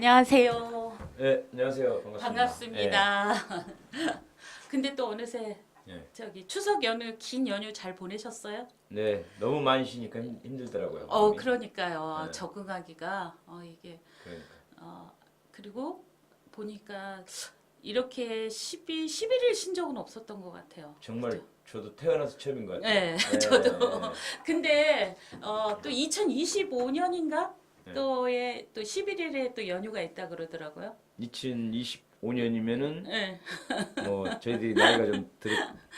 안녕하세요. 네, 안녕하세요. 반갑습니다. 반갑습니다. 근데 또 어느새 네. 저기 추석 연휴 긴 연휴 잘 보내셨어요? 네, 너무 많이 쉬니까 힘들더라고요. 마음이. 그러니까요. 네. 적응하기가 이게 그러니까. 그리고 보니까 이렇게 11일 쉰 적은 없었던 것 같아요. 정말 그죠? 저도 태어나서 처음인 것 같아요. 네, 저도. 근데 또 2025년인가? 네. 또 11일에 또 연휴가 있다 그러더라고요. 2025년이면은 네. 뭐 저희들이 나이가 좀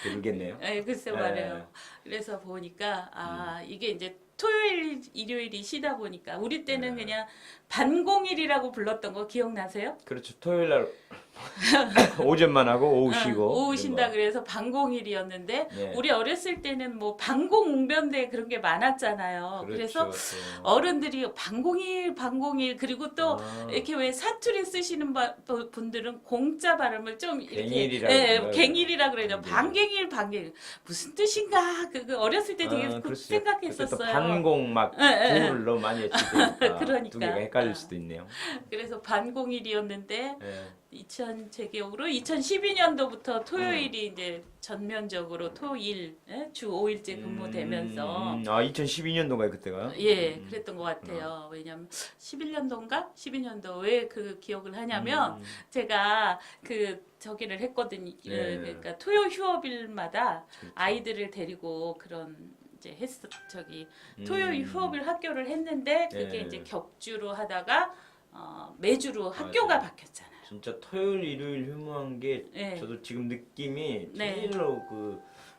들겠네요. 글쎄 네. 말이에요. 그래서 보니까 이게 이제 토요일, 일요일이 쉬다 보니까 우리 때는 네. 그냥 반공일이라고 불렀던 거 기억나세요? 그렇죠. 토요일 날 오전만 하고 오후 쉬고. 오후 이런 쉰다 거. 그래서 반공일이었는데 네. 우리 어렸을 때는 뭐 반공웅변대 그런 게 많았잖아요. 그래서 그렇죠. 또. 어른들이 반공일 그리고 또 아. 이렇게 왜 사투리 쓰시는 분들은 공자 발음을 좀 이렇게 갱일이라고 그러죠. 갱일이라 그러죠. 반갱일. 반갱일 무슨 뜻인가 그 어렸을 때 되게 글쎄요. 그때 또 생각했었어요. 반공 막 구를 너무 많이 했을 때니까 그러니까. 두 개가 헷갈릴 수도 있네요. 그래서 반공일이었는데 네. 제 기억으로 2012년도부터 토요일이 이제 전면적으로 토일 주 5일제 근무되면서 2012년도인가요 그때가? 그랬던 것 같아요. 왜냐면 11년도인가 12년도 왜 그 기억을 하냐면 제가 그 저기를 했거든요. 네. 그러니까 토요 휴업일마다 그렇죠. 아이들을 데리고 그런 이제 토요 휴업일 학교를 했는데 그게 네. 이제 격주로 하다가 매주로 학교가 맞아요. 바뀌었잖아요. 진짜 토요일 일요일 휴무한 게 네. 저도 지금 느낌이 네. 제일로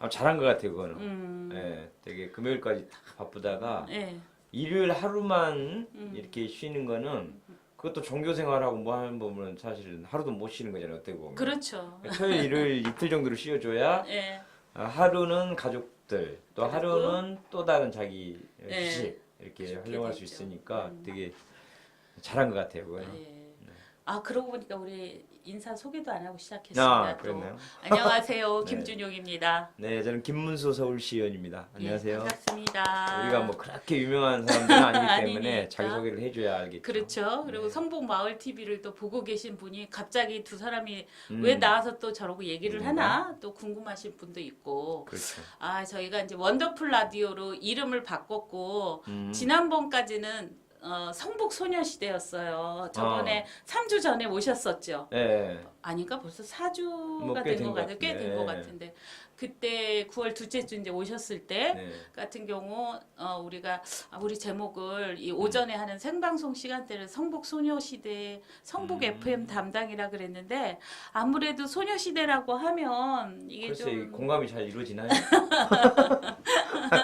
잘한 것 같아요 그거는. 음. 네, 되게 금요일까지 다 바쁘다가 네. 일요일 하루만 이렇게 쉬는 거는 그것도 종교 생활하고 뭐 하는 부분은 사실은 하루도 못 쉬는 거잖아요 어떻게 보면. 그렇죠. 토요일 일요일 이틀 정도를 쉬어줘야 네. 하루는 가족들 또 그리고 하루는 또 다른 자기 네. 휴식 이렇게 그렇게 활용할 수 됐죠. 있으니까 되게 잘한 것 같아요 그거는. 네. 그러고 보니까 우리 인사 소개도 안 하고 시작했습니다. 또. 그랬나요? 안녕하세요. 네. 김준용입니다. 네, 저는 김문수 서울시의원입니다. 안녕하세요. 반갑습니다. 우리가 뭐 그렇게 유명한 사람들은 아니기 때문에 아니니까. 자기 소개를 해줘야 알겠죠. 그렇죠. 그리고 네. 성북 마을 TV를 또 보고 계신 분이 갑자기 두 사람이 음, 왜 나와서 또 저러고 얘기를 누군가? 하나 또 궁금하신 분도 있고. 그렇죠. 저희가 이제 원더풀 라디오로 이름을 바꿨고 음, 지난번까지는 성북 소녀시대였어요. 저번에 3주 전에 모셨었죠. 네, 아닌가 벌써 4주가 뭐꽤 된 된 것 것 같아요. 꽤 된 것 같은데. 같은데 그때 9월 둘째 주 이제 오셨을 때 네. 같은 경우 우리가 우리 제목을 이 오전에 하는 생방송 시간대를 성북 소녀시대 성북 FM 담당이라 그랬는데 아무래도 소녀시대라고 하면 이게 글쎄 좀 공감이 잘 이루어지나요?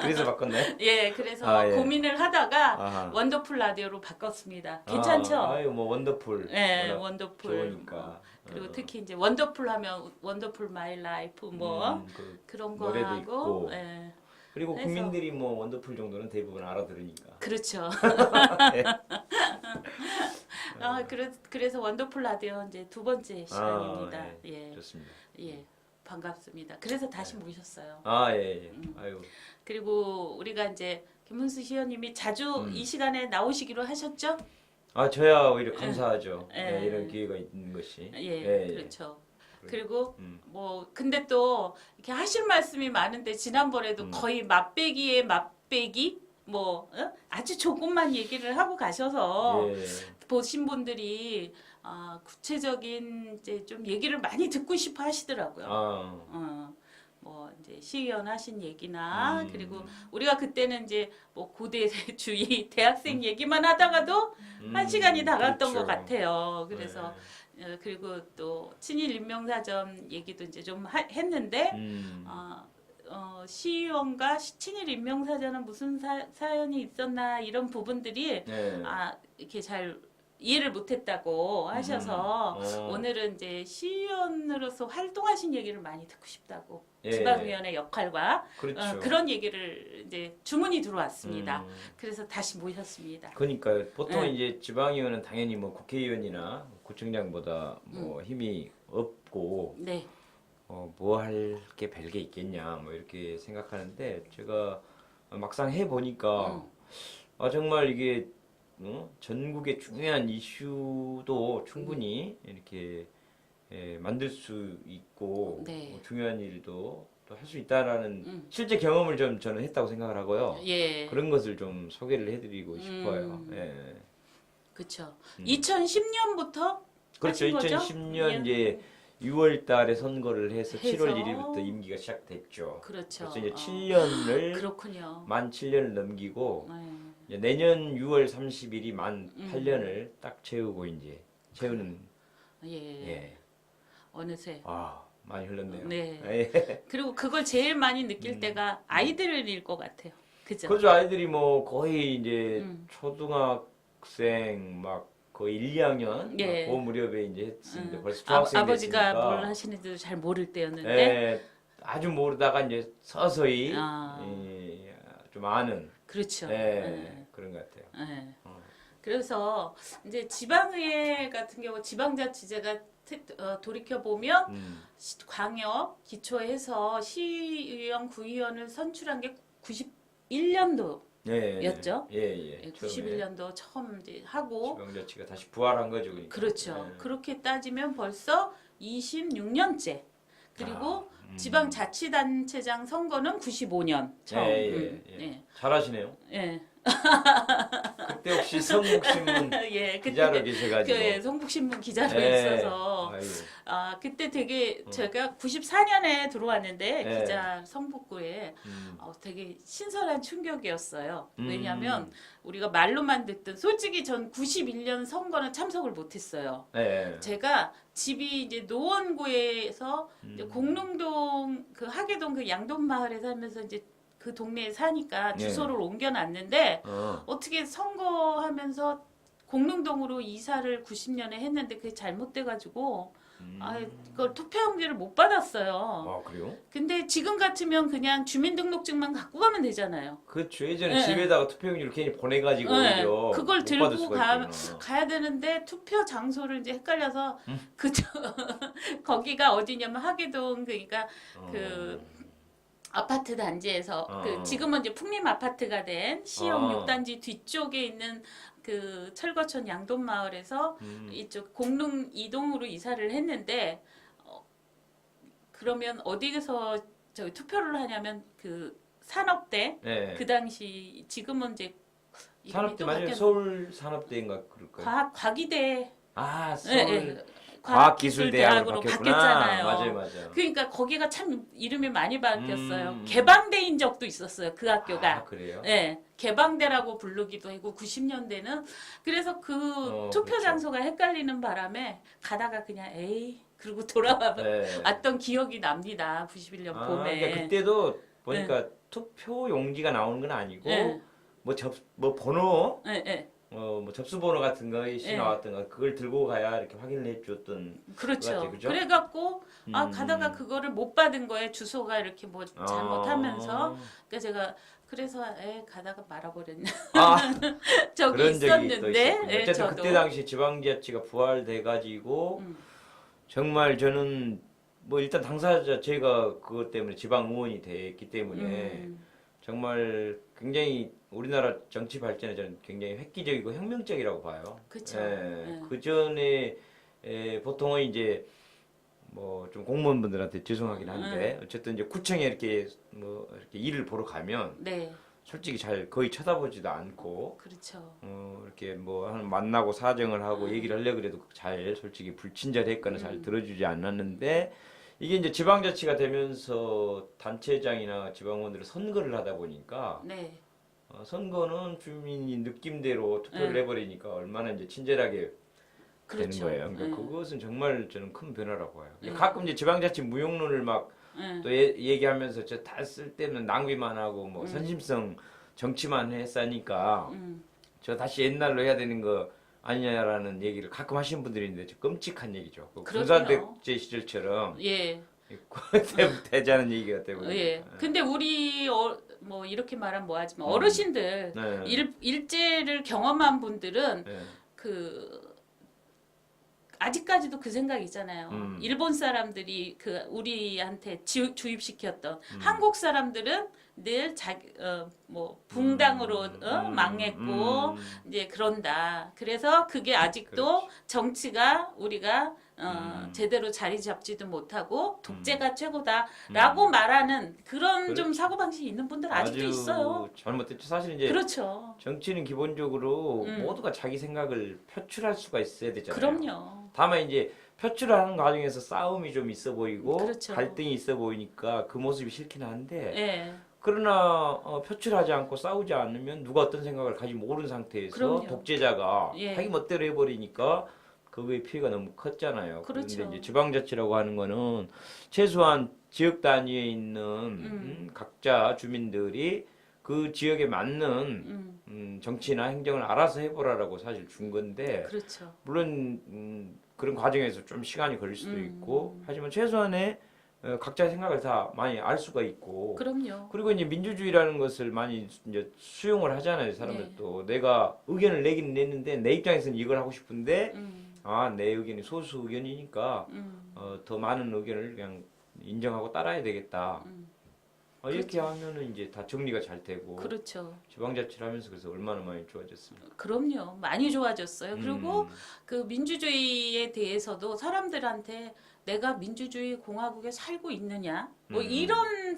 그래서 바꿨나요? 그래서 예. 고민을 하다가 아하. 원더풀 라디오로 바꿨습니다. 괜찮죠? 아유 뭐 원더풀. 네, 워낙 원더풀. 좋으니까. 그리고 특히 이제 원더풀 하면 원더풀 마이 라이프 뭐 그런 거 노래도 하고 있고. 예. 그리고 그래서- 국민들이 뭐 원더풀 정도는 대부분 알아들으니까. 그렇죠. 네. 그래서 원더풀 라디오 이제 두 번째 시간입니다. 예. 좋습니다. 예. 반갑습니다. 그래서 다시 모셨어요. 예. 아유. 그리고 우리가 이제 김문수 시연님이 자주 이 시간에 나오시기로 하셨죠? 저야 오히려 감사하죠. 예. 이런 기회가 있는 것이. 그렇죠. 그리고 음. 뭐 근데 또 이렇게 하실 말씀이 많은데 지난번에도 거의 맛배기의 맛배기 뭐 아주 조금만 얘기를 하고 가셔서 예. 보신 분들이 구체적인 이제 좀 얘기를 많이 듣고 싶어 하시더라고요. 뭐 이제 시의원 하신 얘기나 그리고 우리가 그때는 이제 뭐 고대주의 대학생 얘기만 하다가도 한 시간이 다 갔던 것 그렇죠. 같아요. 그래서 그리고 또 친일 인명사전 얘기도 이제 좀 했는데 시의원과 친일 인명사전은 무슨 사연이 있었나 이런 부분들이 네. 이렇게 잘 이해를 못했다고 하셔서 오늘은 이제 시의원으로서 활동하신 얘기를 많이 듣고 싶다고 예. 지방위원회 역할과 그렇죠. 그런 얘기를 이제 주문이 들어왔습니다. 그래서 다시 모셨습니다. 그러니까 보통 네. 이제 지방의원은 당연히 뭐 국회의원이나 구청장보다 뭐 힘이 없고 네, 뭐 할 게 별게 있겠냐 뭐 이렇게 생각하는데 제가 막상 해 보니까 정말 이게 전국의 중요한 이슈도 충분히 이렇게 만들 수 있고 네. 중요한 일도 또 할 수 있다라는 실제 경험을 좀 저는 했다고 생각을 하고요. 예. 그런 것을 좀 소개를 해드리고 싶어요. 예. 그렇죠. 2010년부터 그렇죠. 하신 거죠? 2010년 이제 6월 달에 선거를 해서 7월 해서. 1일부터 임기가 시작됐죠. 그렇죠. 그래서 이제 7년을 그렇군요. 만 7년을 넘기고 네. 이제 내년 6월 30일이 만 8년을 딱 채우고 이제 채우는 예. 예. 어느새. 아, 많이 흘렀네요. 네. 예. 그리고 그걸 제일 많이 느낄 때가 아이들일 것 같아요. 그죠? 그죠. 아이들이 뭐 거의 이제 음. 초등학생 막 거의 1, 2학년 예. 그 무렵에 이제 했는데 벌써 아, 중학생 아버지가 됐으니까 뭘 하시는지도 잘 모를 때였는데. 예, 아주 모르다가 이제 서서히 아. 좀 아는 그렇죠. 예, 예. 그런 것 같아요. 예. 그래서 이제 지방의회 같은 경우 지방자치제가 돌이켜 보면 광역 기초에서 시의원, 구의원을 선출한 게 91년도였죠. 예. 91년도 처음 이제 하고 지방자치가 다시 부활한 거죠. 그러니까. 그렇죠. 예. 그렇게 따지면 벌써 26년째. 그리고 지방자치단체장 선거는 95년 처음. 예. 잘하시네요. 예. 그때 혹시 성북신문 예, 기자로 계셔가지고. 그 성북신문 기자로 예. 있어서 아이고. 그때 되게 제가 94년에 들어왔는데 예. 기자 성북구에 되게 신선한 충격이었어요. 왜냐하면 우리가 말로만 듣던 솔직히 전 91년 선거는 참석을 못했어요. 예. 제가 집이 이제 노원구에서 이제 공릉동 그 하계동 그 양돈마을에 살면서 이제 그 동네에 사니까 주소를 옮겨놨는데 어떻게 선거하면서 공릉동으로 이사를 90년에 했는데 그게 잘못돼가지고 그걸 투표용지를 못 받았어요. 아, 그래요? 근데 지금 같으면 그냥 주민등록증만 갖고 가면 되잖아요. 그렇죠. 예전에 네. 집에다가 투표용지를 괜히 보내가지고 네. 오히려 그걸 못 들고 받을 수가 있구나. 가야 되는데 투표 장소를 이제 헷갈려서 그저 거기가 어디냐면 하계동 그러니까 그 아파트 단지에서 그 지금은 이제 풍림 아파트가 된 시흥 6단지 뒤쪽에 있는 그 철거촌 양돈마을에서 이쪽 공릉 이동으로 이사를 했는데 그러면 어디에서 저기 투표를 하냐면 그 산업대 네. 그 당시 지금은 이제 이름이 산업대 또 맞아요. 바뀌었- 서울 산업대인가 그럴까요? 과기대 아, 예, 서울 예. 과학기술대학으로 바뀌었잖아요. 맞아요. 그러니까 거기가 참 이름이 많이 바뀌었어요. 음. 개방대인 적도 있었어요. 그 학교가. 아, 그래요? 예, 개방대라고 부르기도 하고 90년대는 그래서 그 투표 그렇죠. 장소가 헷갈리는 바람에 가다가 그냥 에이 그리고 돌아와 네. 왔던 기억이 납니다. 91년 봄에. 그러니까 그때도 보니까 투표 용지가 나오는 건 아니고 예. 뭐 번호 예. 뭐 접수 번호 같은 것이 예. 나왔던 거 그걸 들고 가야 이렇게 확인을 해줬던 그렇죠. 같아요, 그죠? 그래갖고 가다가 그거를 못 받은 거에 주소가 이렇게 뭐 잘못하면서 그러니까 제가 그래서 가다가 말아버렸네. 저기 그런 적이 또 있었는데 있었군요. 어쨌든 저도 그때 당시 지방자치가 부활돼 가지고 정말 저는 뭐 일단 당사자 제가 그것 때문에 지방 의원이 됐기 때문에 정말 굉장히 우리나라 정치 발전에 저는 굉장히 획기적이고 혁명적이라고 봐요. 그쵸. 그 전에 보통은 이제 뭐 좀 공무원분들한테 죄송하긴 한데 어쨌든 이제 구청에 이렇게 뭐 이렇게 일을 보러 가면 네, 솔직히 잘 거의 쳐다보지도 않고 그렇죠. 이렇게 뭐 만나고 사정을 하고 얘기를 하려고 그래도 잘 솔직히 불친절했거나 잘 들어주지 않았는데 이게 이제 지방자치가 되면서 단체장이나 지방원들이 선거를 하다 보니까 네, 선거는 주민이 느낌대로 투표를 해버리니까 얼마나 이제 친절하게 되는 그렇죠. 거예요. 그러니까 그것은 정말 저는 큰 변화라고 봐요. 네. 가끔 이제 지방자치 무용론을 막 또 얘기하면서 저 다 쓸데없는 낭비만 하고 뭐 선심성 정치만 했으니까 저 다시 옛날로 해야 되는 거 아니냐라는 얘기를 가끔 하시는 분들이 있는데 좀 끔찍한 얘기죠. 그 그렇군요. 군사독재 시절처럼 예, 되자는 얘기가 때문에. 예. 근데 우리 뭐 이렇게 말하면 뭐하지만 어르신들 네. 일제를 경험한 분들은 네. 그 아직까지도 그 생각 있잖아요. 일본 사람들이 그 우리한테 주입시켰던 한국 사람들은 늘 뭐 붕당으로 망했고 이제 그런다. 그래서 그게 아직도 그렇지. 정치가 우리가 제대로 자리 잡지도 못하고 독재가 최고다라고 말하는 그런 좀 그렇지. 사고방식이 있는 분들 아직도 아주 있어요. 잘못됐죠. 사실 이제 그렇죠. 정치는 기본적으로 모두가 자기 생각을 표출할 수가 있어야 되잖아요. 그럼요. 다만 이제 표출하는 과정에서 싸움이 좀 있어 보이고 그렇죠. 갈등이 있어 보이니까 그 모습이 싫긴 한데 예. 그러나 표출하지 않고 싸우지 않으면 누가 어떤 생각을 가지 모르는 상태에서 그럼요. 독재자가 예. 자기 멋대로 해버리니까 그거의 피해가 너무 컸잖아요. 그렇죠. 그런데 이제 지방자치라고 하는 거는 최소한 지역 단위에 있는 각자 주민들이 그 지역에 맞는 정치나 행정을 알아서 해보라라고 사실 준 건데 그렇죠. 물론 그런 과정에서 좀 시간이 걸릴 수도 있고 하지만 최소한의 각자의 생각을 다 많이 알 수가 있고 그럼요. 그리고 이제 민주주의라는 것을 많이 이제 수용을 하잖아요. 사람들도 네. 내가 의견을 내긴 냈는데 내 입장에서는 이걸 하고 싶은데 음, 내 의견이 소수 의견이니까 더 많은 의견을 그냥 인정하고 따라야 되겠다. 이렇게 하면은 이제 다 정리가 잘 되고 그렇죠. 지방자치를 하면서 그래서 얼마나 많이 좋아졌습니까? 그럼요. 많이 좋아졌어요. 그리고 그 민주주의에 대해서도 사람들한테 내가 민주주의 공화국에 살고 있느냐 뭐 이런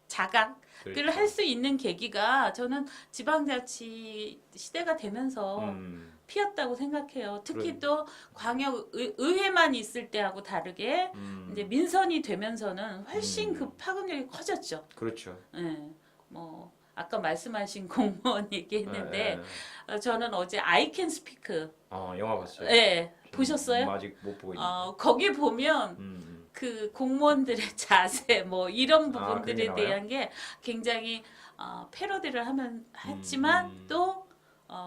자각을 그렇죠. 할 수 있는 계기가 저는 지방자치 시대가 되면서 피었다고 생각해요. 특히 또 광역 의회만 있을 때하고 다르게 이제 민선이 되면서는 훨씬 그 파급력이 커졌죠. 그렇죠. 예. 뭐 아까 말씀하신 공무원 얘기했는데 예. 저는 어제 I Can Speak 영화 봤어요. 예. 보셨어요? 아직 못 보고 있는데. 거기 보면 그 공무원들의 자세 뭐 이런 부분들에 그런 게 대한 게 굉장히 패러디를 했지만 또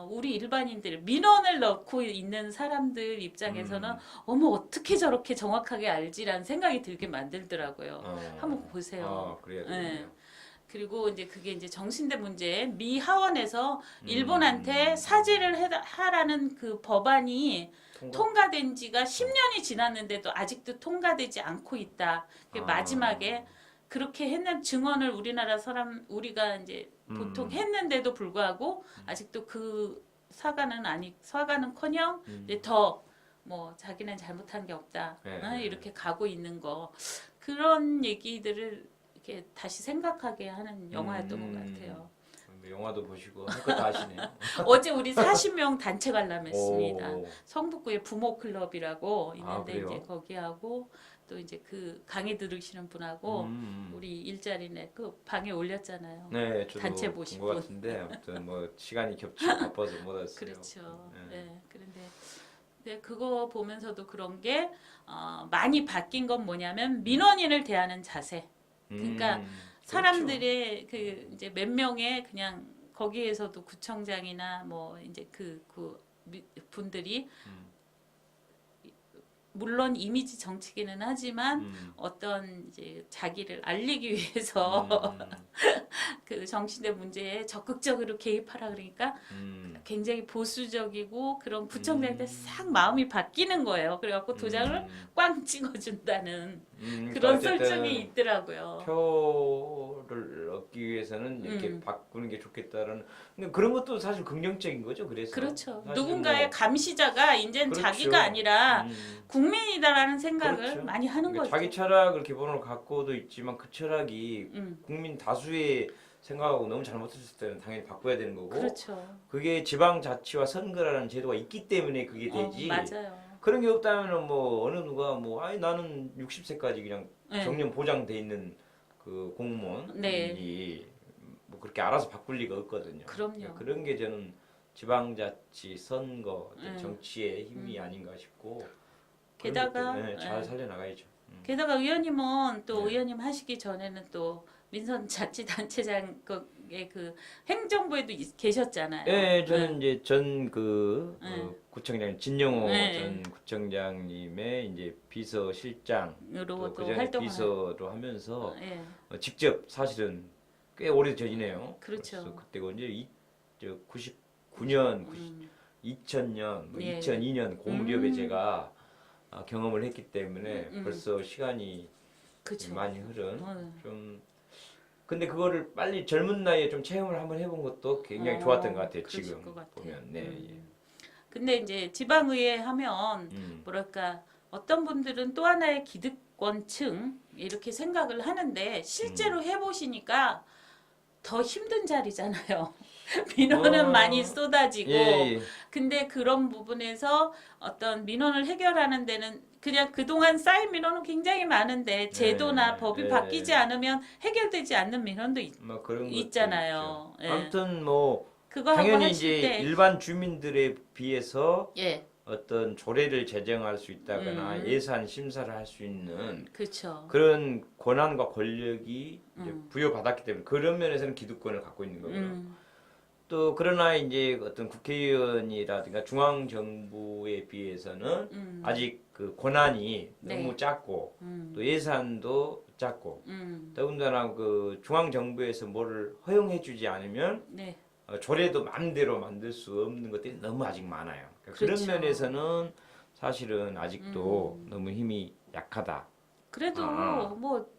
우리 일반인들 민원을 넣고 있는 사람들 입장에서는 어머 어떻게 저렇게 정확하게 알지라는 생각이 들게 만들더라고요. 한번 보세요. 그래야 예. 되겠네요. 그리고 이제 그게 이제 정신대 문제 미 하원에서 일본한테 사죄를 하라는 그 법안이 통과된 지가 10년이 지났는데도 아직도 통과되지 않고 있다. 마지막에 그렇게 했는 증언을 우리가 이제 보통 했는데도 불구하고 아직도 그 사과는커녕 이제 더 뭐 자기는 잘못한 게 없다. 이렇게 가고 있는 거 그런 얘기들을 이렇게 다시 생각하게 하는 영화였던 것 같아요. 영화도 보시고 할 거 다 하시네요. 어제 우리 40명 단체 관람했습니다. 오. 성북구의 부모 클럽이라고 있는데 그래요? 이제 거기하고 또 이제 그 강의 들으시는 분하고 우리 일자리네 그 방에 올렸잖아요. 네, 저도 단체 본 보신 것 분. 같은데 아무튼 뭐 시간이 겹치고 바빠서 못 왔어요. 그렇죠. 네. 네. 그런데 그거 보면서도 그런 게 많이 바뀐 건 뭐냐면 민원인을 대하는 자세. 그러니까 사람들의 그 이제 몇 명의 그냥 거기에서도 구청장이나 뭐 이제 그 분들이 물론 이미지 정치기는 하지만 어떤 이제 자기를 알리기 위해서 그 정신대 문제에 적극적으로 개입하라 그러니까 굉장히 보수적이고 그런 구청장한테 싹 마음이 바뀌는 거예요. 그래갖고 도장을 꽝 찍어준다는 그런 어쨌든 설정이 있더라고요. 표를 얻기 위해서는 이렇게 바꾸는 게 좋겠다라는 근데 그런 것도 사실 긍정적인 거죠. 그래서 그렇죠. 사실 누군가의 뭐 감시자가 이제는 그렇죠. 자기가 아니라 국민이다라는 생각을 그렇죠. 많이 하는 그러니까 거죠. 자기 철학을 기본으로 갖고도 있지만 그 철학이 국민 다수의 생각하고 너무 잘못했을 때는 당연히 바꿔야 되는 거고 그렇죠. 그게 지방자치와 선거라는 제도가 있기 때문에 그게 되지 맞아요. 그런 게 없다면 뭐 어느 누가 뭐 아니 나는 60세까지 그냥 네. 정년 보장돼 있는 그 공무원이 네. 뭐 그렇게 알아서 바꿀 리가 없거든요. 그럼요. 그러니까 그런 게 저는 지방자치 선거 정치의 힘이 아닌가 싶고 게다가 잘 살려나가야죠. 게다가 의원님은 또 네. 의원님 하시기 전에는 또 민선자치단체장의 그 행정부에도 계셨잖아요. 네, 저는 이제 전 구청장 진영호 네. 전 구청장님의 이제 비서실장으로 또 그전에 활동을 비서로 하면서 예. 직접 사실은 꽤 오래 전이네요. 그렇죠. 그래서 그때가 언제 99년, 2000년, 뭐 예. 2002년 고무렵에 제가 경험을 했기 때문에 벌써 시간이 그렇죠. 많이 흐른 어. 좀 근데 그거를 빨리 젊은 나이에 좀 체험을 한번 해본 것도 굉장히 좋았던 것 같아요. 그러실 지금 것 같아. 보면. 네. 예. 근데 이제 지방의회 하면 뭐랄까 어떤 분들은 또 하나의 기득권층 이렇게 생각을 하는데 실제로 해보시니까 더 힘든 자리잖아요. 민원은 많이 쏟아지고 예. 근데 그런 부분에서 어떤 민원을 해결하는 데는 그냥 그동안 쌓인 민원은 굉장히 많은데 제도나 법이 예. 바뀌지 않으면 해결되지 않는 민원도 뭐 그런 것도 있잖아요. 있죠. 예. 아무튼 뭐 그거 하고 당연히 하실 이제 때 일반 주민들에 비해서 예. 어떤 조례를 제정할 수 있다거나 예산 심사를 할 수 있는 그렇죠. 그런 권한과 권력이 이제 부여받았기 때문에 그런 면에서는 기득권을 갖고 있는 거고요. 또 그러나 이제 어떤 국회의원이라든가 중앙 정부에 비해서는 아직 그 권한이 네. 너무 작고 또 예산도 작고 더군다나 그 중앙 정부에서 뭐를 허용해주지 않으면 네. 조례도 마음대로 만들 수 없는 것들이 너무 아직 많아요. 그러니까 그렇죠. 그런 면에서는 사실은 아직도 너무 힘이 약하다. 그래도 아. 뭐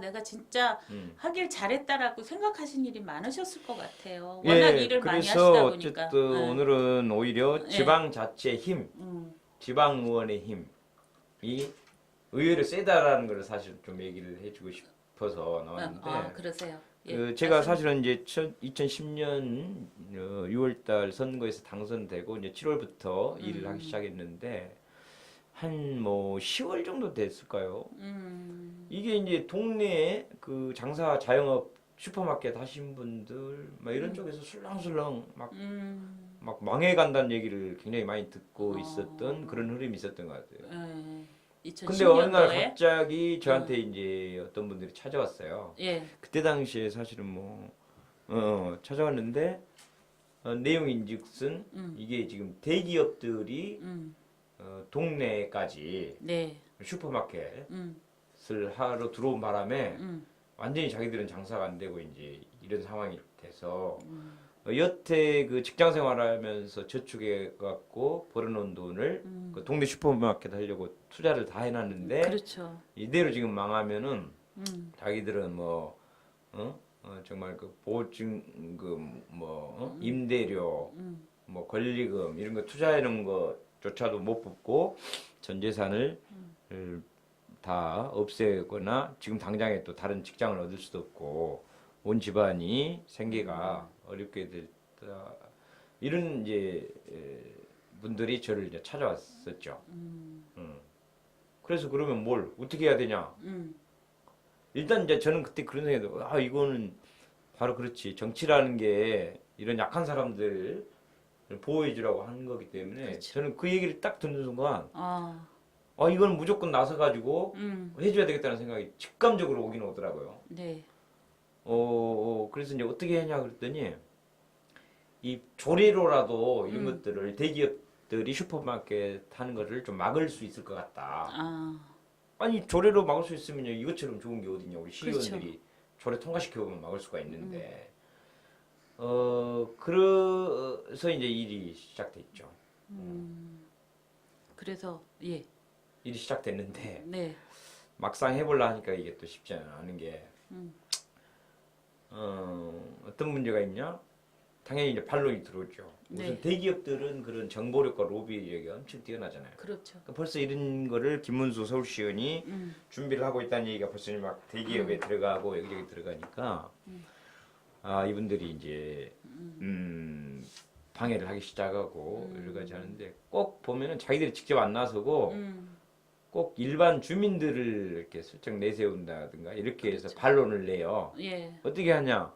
내가 진짜 음. 하길 잘했다라고 생각하신 일이 많으셨을 것 같아요. 워낙 일을 많이 하시다 그래서 보니까. 어쨌든 네. 오늘은 오히려 네. 지방 자치의 힘, 지방 의원의 힘이 의외로 세다라는 걸 사실 좀 얘기를 해주고 싶어서 나왔는데. 그러세요. 그 제가 사실은 이제 2010년 6월달 선거에서 당선되고 이제 7월부터 일을 하기 시작했는데 한 뭐 10월 정도 됐을까요? 이게 이제 동네에 그 장사 자영업 슈퍼마켓 하신 분들 막 이런 쪽에서 술렁술렁 막 망해간다는 얘기를 굉장히 많이 듣고 있었던 그런 흐름이 있었던 것 같아요. 근데 어느 날 2010년도에 갑자기 저한테 이제 어떤 분들이 찾아왔어요. 예. 그때 당시에 사실은 뭐 찾아왔는데 내용인즉슨 이게 지금 대기업들이 동네까지 네. 슈퍼마켓을 하러 들어온 바람에 완전히 자기들은 장사가 안 되고 이제 이런 상황이 돼서 여태 그 직장 생활하면서 저축해 갖고 벌어놓은 돈을 그 동네 슈퍼마켓 하려고 투자를 다 해놨는데 그렇죠. 이대로 지금 망하면은 자기들은 뭐 정말 그 보증금 뭐 임대료 뭐 권리금 이런 거 투자해 놓은 거조차도 못 뽑고 전 재산을 다 없애거나 지금 당장에 또 다른 직장을 얻을 수도 없고 온 집안이 생계가 어렵게 됐다 이런 이제 분들이 저를 이제 찾아왔었죠. 그래서 그러면 뭘 어떻게 해야 되냐? 일단 이제 저는 그때 그런 생각이 이거는 바로 그렇지. 정치라는 게 이런 약한 사람들 보호해주라고 하는 거기 때문에 그렇죠. 저는 그 얘기를 딱 듣는 순간 이건 무조건 나서가지고 해줘야 되겠다는 생각이 직감적으로 오긴 오더라고요. 네. 그래서 이제 어떻게 하냐 그랬더니 이 조례로라도 이런 것들을 대기업들이 슈퍼마켓 하는 거를 좀 막을 수 있을 것 같다. 아니 조례로 막을 수 있으면요 이것처럼 좋은 게 어딨냐 우리 시의원들이 그렇죠. 조례 통과시켜보면 막을 수가 있는데 그래서 이제 일이 시작됐죠. 그래서 예. 일이 시작됐는데 네. 막상 해보려 하니까 이게 또 쉽지 않은 게 어떤 문제가 있냐? 당연히 이제 반론이 들어오죠. 무슨 네. 대기업들은 그런 정보력과 로비력이 엄청 뛰어나잖아요. 그렇죠. 그러니까 벌써 이런 거를 김문수 서울시의원이 준비를 하고 있다는 얘기가 벌써 막 대기업에 들어가고 여기저기 들어가니까 이분들이 이제 방해를 하기 시작하고 여러 가지 하는데 꼭 보면은 자기들이 직접 안 나서고 꼭 일반 주민들을 이렇게 슬쩍 내세운다든가 이렇게 해서 반론을 내요. 예. 어떻게 하냐?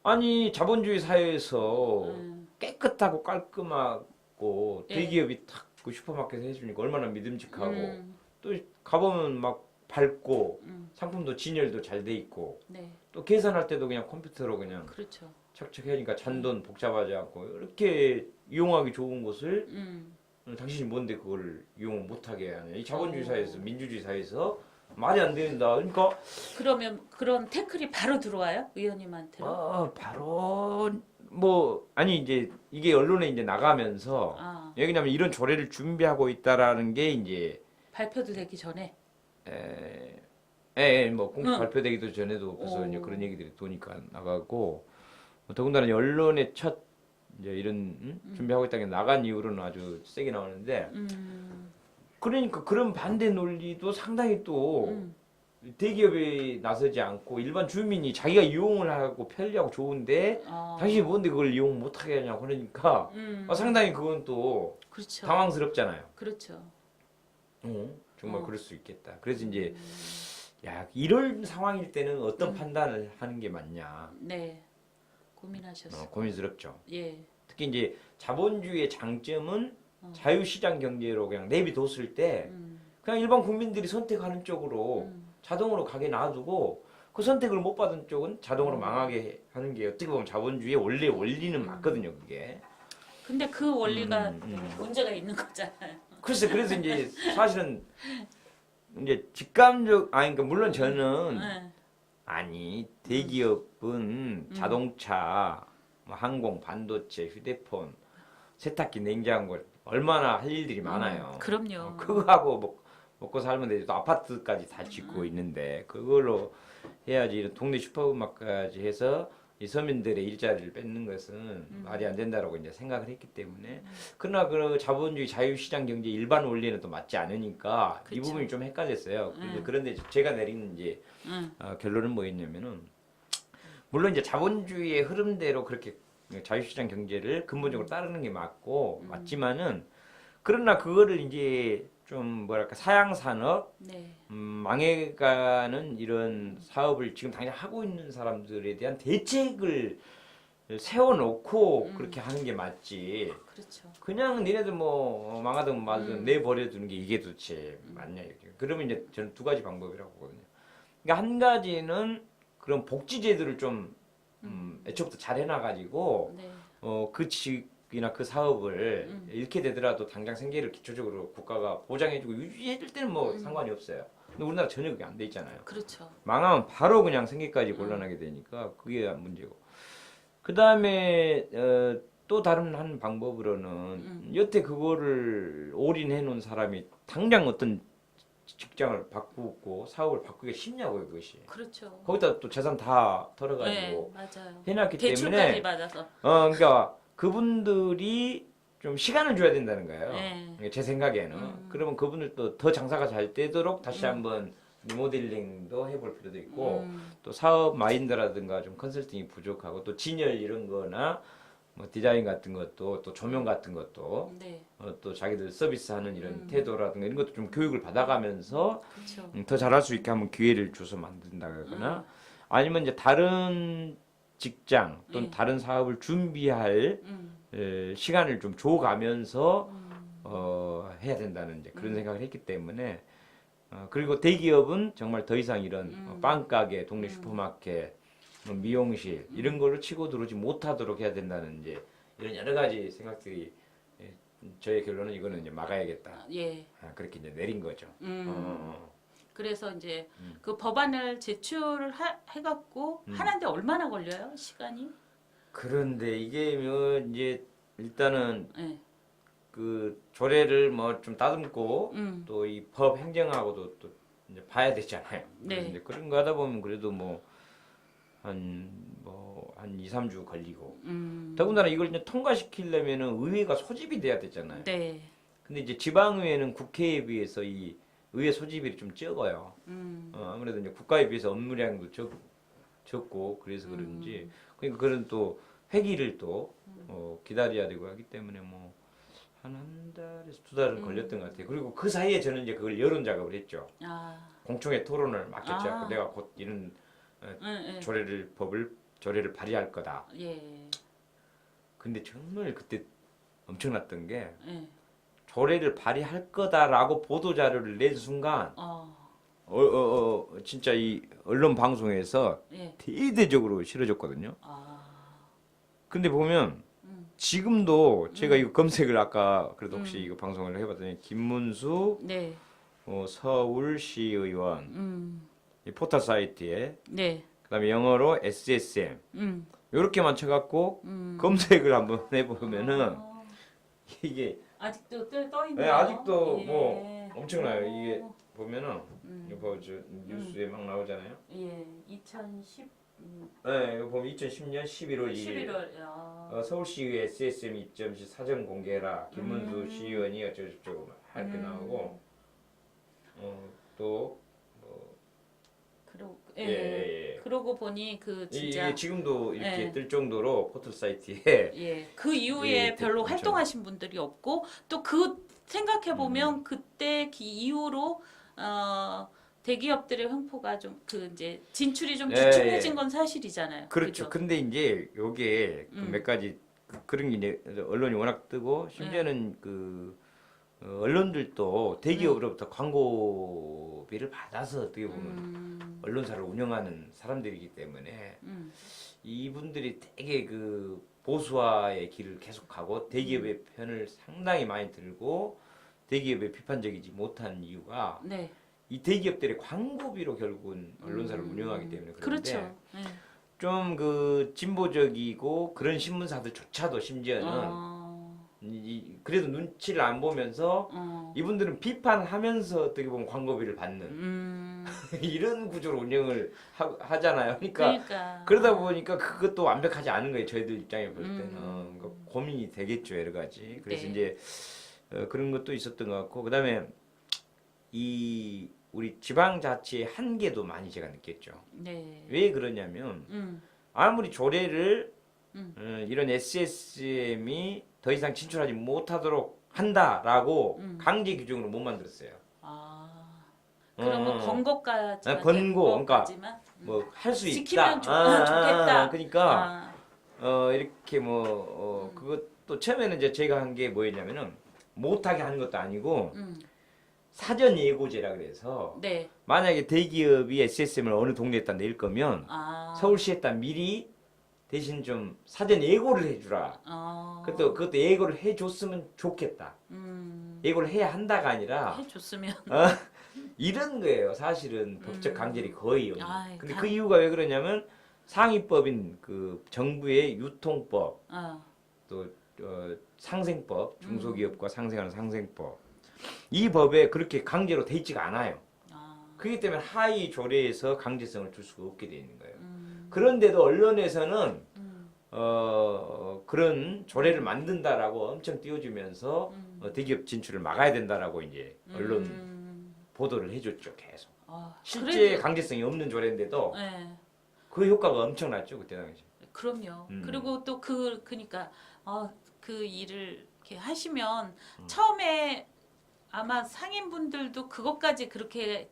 아니 자본주의 사회에서 깨끗하고 깔끔하고 예. 대기업이 탁 그 슈퍼마켓 해주니까 얼마나 믿음직하고 또 가보면 막 밝고 상품도 진열도 잘 돼 있고 네. 또 계산할 때도 그냥 컴퓨터로 그냥 그렇죠. 척척해니까 잔돈 복잡하지 않고 이렇게 이용하기 좋은 곳을 당신이 뭔데 그걸 이용 못하게 하냐? 이 자본주의 사회에서 민주주의 사회에서 말이 안 된다. 그러니까 그러면 그런 태클이 바로 들어와요? 의원님한테는? 바로 뭐 아니 이제 이게 언론에 이제 나가면서 왜냐면 이런 조례를 준비하고 있다라는 게 이제 발표도 되기 전에? 뭐 공식 발표되기도 전에도 벌써 이제 그런 얘기들이 도니까 나가고 더군다나 언론의 첫 이제 이런 준비하고 있다는 게 나간 이후로는 아주 세게 나오는데 그러니까 그런 반대 논리도 상당히 또 대기업이 나서지 않고 일반 주민이 자기가 이용을 하고 편리하고 좋은데 당신이 뭔데 그걸 이용 못하게 하냐고 그러니까 상당히 그건 또 그렇죠. 당황스럽잖아요. 그렇죠. 정말 그럴 수 있겠다. 그래서 이제 야 이런 상황일 때는 어떤 판단을 하는 게 맞냐. 네. 고민하셨어요. 고민스럽죠. 예. 특히 이제 자본주의의 장점은 자유시장 경제로 그냥 내비뒀을 때 그냥 일반 국민들이 선택하는 쪽으로 자동으로 가게 놔두고 그 선택을 못 받은 쪽은 자동으로 망하게 하는 게 어떻게 보면 자본주의의 원래 원리는 맞거든요, 그게. 근데 그 원리가 문제가 있는 거잖아요. 글쎄, 그래서 이제 사실은 이제 직감적, 그러니까 물론 저는 네. 아니 대기업은 자동차, 뭐 항공, 반도체, 휴대폰, 세탁기, 냉장고 얼마나 할 일들이 많아요. 그럼요. 그거하고 먹고 살면 되지. 또 아파트까지 다 짓고 있는데 그걸로 해야지. 이런 동네 슈퍼마켓까지 해서 이 서민들의 일자리를 뺏는 것은 말이 안 된다라고 이제 생각을 했기 때문에 그러나 그 자본주의 자유시장 경제 일반 원리는 또 맞지 않으니까 이 그쵸. 부분이 좀 헷갈렸어요. 그런데 제가 내린 이제 결론은 뭐였냐면은 물론 이제 자본주의의 흐름대로 그렇게 자유시장 경제를 근본적으로 따르는 게 맞고 맞지만은 그러나 그거를 이제 좀 뭐랄까 사양산업 네. 망해가는 이런 사업을 지금 당장 하고 있는 사람들에 대한 대책을 세워놓고 그렇게 하는 게 맞지. 그렇죠. 그냥 니네들 뭐 망하든 말든 내버려두는 게 이게 도대체 맞냐 이렇게. 그러면 이제 저는 두 가지 방법이라고 보거든요. 그러니까 한 가지는 그런 복지제도를 좀 애초부터 잘 해놔가지고 네. 그 직이나 그 사업을 잃게 되더라도 당장 생계를 기초적으로 국가가 보장해주고 유지해줄 때는 뭐 상관이 없어요. 근데 우리나라 전혀 그게 안 돼 있잖아요. 그렇죠. 망하면 바로 그냥 생계까지 곤란하게 되니까 그게 문제고. 그 다음에 또 다른 한 방법으로는 여태 그거를 올인해 놓은 사람이 당장 어떤 직장을 바꾸고 사업을 바꾸기가 쉽냐고요, 그것이. 그렇죠. 거기다 또 재산 다 네, 털어가지고 맞아요. 해놨기 대출까지 때문에 받아서. 그러니까 그분들이 좀 시간을 줘야 된다는 거예요. 네. 제 생각에는. 그러면 그분들도 더 장사가 잘 되도록 다시 한번 리모델링도 해볼 필요도 있고 또 사업 마인드라든가 좀 컨설팅이 부족하고 또 진열 이런 거나 뭐 디자인 같은 것도 또 조명 같은 것도 네. 또 자기들 서비스하는 이런 태도라든가 이런 것도 좀 교육을 받아가면서 그렇죠. 더 잘할 수 있게 한번 기회를 줘서 만든다거나 아니면 이제 다른 직장 또는 네. 다른 사업을 준비할 시간을 좀 줘가면서 해야 된다는 이제 그런 생각을 했기 때문에 그리고 대기업은 정말 더 이상 이런 빵가게, 동네 슈퍼마켓, 뭐 미용실 이런 걸로 치고 들어오지 못하도록 해야 된다는 이제 이런 여러 가지 생각들이 저의 결론은 이거는 이제 막아야겠다. 예. 그렇게 이제 내린 거죠. 그래서 이제 그 법안을 제출을 해갖고 하는데 얼마나 걸려요? 시간이? 그런데 이게 뭐 이제 일단은 네. 그 조례를 뭐 좀 다듬고 또 이 법 행정하고도 또 이제 봐야 되잖아요. 네. 그래서 이제 그런 거 하다 보면 그래도 한 2, 3주 걸리고. 더군다나 이걸 이제 통과시키려면은 의회가 소집이 돼야 되잖아요. 네. 근데 이제 지방의회는 국회에 비해서 이 의회 소집이 좀 적어요. 아무래도 이제 국가에 비해서 업무량도 적고 그래서 그런지 그러니까 그런 또 회기를 또 기다려야 되고 하기 때문에 뭐 한 달에서 두 달은 걸렸던 것 같아요. 그리고 그 사이에 저는 이제 그걸 여론 작업을 했죠. 공청회 토론을 맡겼죠. 내가 곧 이런 조례를 발의할 거다. 예. 근데 정말 그때 엄청났던 게 예. 조례를 발의할 거다라고 보도 자료를 낸 순간 진짜 이 언론 방송에서 예. 대대적으로 실어졌거든요. 근데 보면 지금도 제가 이거 검색을 아까 그래도 혹시 이거 방송을 해봤더니 김문수 네. 서울시의원 이 포털 사이트에 네. 그다음에 영어로 SSM 이렇게만 쳐갖고 검색을 한번 해보면은 이게 아직도 떠 있네요. 네, 아직도 예. 뭐 엄청나요. 이게 보면은 이거 저 뉴스에 막 나오잖아요. 예, 2010 네, 이거 보면 2010년 11월 2일 11월. 서울시의회 SSM 입점시 사전 공개라 김문수 시의원이 어쩌고저쩌고 할게 나오고 또 그러고 예, 예, 예. 그러고 보니 그 진짜 이게 지금도 이렇게 예. 뜰 정도로 포털 사이트에 예, 그 이후에 예, 별로 그렇죠. 활동하신 분들이 없고 또 그 생각해 보면 그때 그 이후로 대기업들의 횡포가 좀 그 이제 진출이 좀 예, 주춤해진 예. 건 사실이잖아요. 그렇죠. 그죠? 근데 이제 요게 몇 가지 그런 게 이제 언론이 워낙 뜨고 심지어는 그 언론들도 대기업으로부터 광고비를 받아서 어떻게 보면 언론사를 운영하는 사람들이기 때문에 이분들이 되게 그 보수화의 길을 계속하고 대기업의 편을 상당히 많이 들고 대기업에 비판적이지 못한 이유가 네. 이 대기업들의 광고비로 결국은 언론사를 운영하기 때문에 그런데 그렇죠. 예. 좀 그 진보적이고 그런 신문사들조차도 심지어는 그래도 눈치를 안 보면서 이분들은 비판하면서 어떻게 보면 광고비를 받는 이런 구조로 운영을 하잖아요. 그러니까 그러다 보니까 그것도 완벽하지 않은 거예요. 저희들 입장에 볼 때는 그러니까 고민이 되겠죠 여러 가지. 그래서 네. 이제 그런 것도 있었던 것 같고 그다음에 이 우리 지방자치의 한계도 많이 제가 느꼈죠. 네. 왜 그러냐면 아무리 조례를 이런 SSM이 더 이상 진출하지 못하도록 한다라고 강제 규정으로 못 만들었어요. 그러면 건거까지만 건고, 그러니까 뭐 할 수 있다. 지키면 좋겠다. 그러니까 이렇게 그것도 처음에는 이제 제가 한 게 뭐였냐면은 못하게 하는 것도 아니고 사전 예고제라 그래서 네. 만약에 대기업이 SSM을 어느 동네에다 낼 거면 서울시에다 미리 대신 좀 사전 예고를 해주라. 그것도 예고를 해줬으면 좋겠다. 예고를 해야 한다가 아니라 해줬으면 이런 거예요. 사실은 법적 강제력이 거의 없는. 아이, 근데 그 이유가 왜 그러냐면 상위법인 그 정부의 유통법 또 상생법 중소기업과 상생하는 상생법 이 법에 그렇게 강제로 돼 있지가 않아요. 그렇기 때문에 하위 조례에서 강제성을 줄 수가 없게 돼 있는 거예요. 그런데도 언론에서는 그런 조례를 만든다라고 엄청 띄워주면서 대기업 진출을 막아야 된다라고 이제 언론 보도를 해줬죠 계속. 실제 그래도, 강제성이 없는 조례인데도 네. 그 효과가 엄청났죠 그때 당시. 그럼요. 그리고 또 그러니까 그 일을 이렇게 하시면 처음에 아마 상인분들도 그것까지 그렇게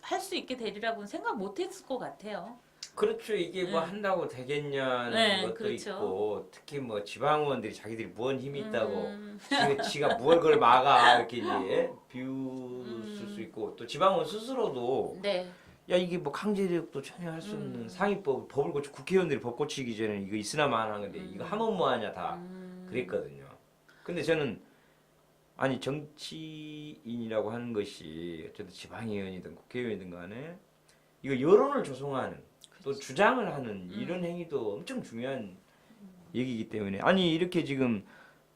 할 수 있게 되리라고는 생각 못했을 것 같아요. 그렇죠. 이게 뭐 한다고 되겠냐는 것도 그렇죠. 있고 특히 뭐 지방의원들이 자기들이 뭔 힘이 있다고 지가 뭘 그걸 막아 이렇게 이제 비웃을 수 있고 또 지방의원 스스로도 네. 야 이게 뭐 강제력도 전혀 할 수 없는 법을 고치 국회의원들이 법 고치기 전에 이거 있으나마나 하는데 이거 하면 뭐하냐 다 그랬거든요. 근데 저는 아니 정치인이라고 하는 것이 어쨌든 지방의원이든 국회의원이든 간에 이거 여론을 조성하는 또 주장을 하는 이런 행위도 엄청 중요한 얘기이기 때문에 아니 이렇게 지금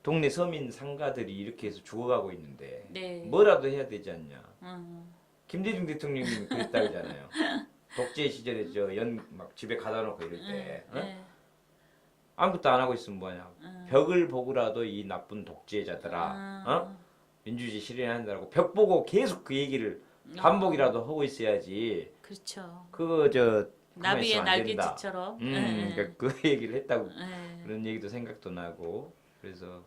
동네 서민 상가들이 이렇게 해서 죽어가고 있는데 네. 뭐라도 해야 되지 않냐. 김대중 대통령님이 그랬다 그러잖아요. 독재 시절에 막 집에 가다 놓고 이럴 때 네. 아무것도 안 하고 있으면 뭐냐. 벽을 보고라도 이 나쁜 독재자들아 민주주의 실현한다고 벽 보고 계속 그 얘기를 반복이라도 하고 있어야지. 그렇죠. 그거 나비의 날개짓처럼. 그러니까 그 얘기를 했다고 그런 얘기도 생각도 나고 그래서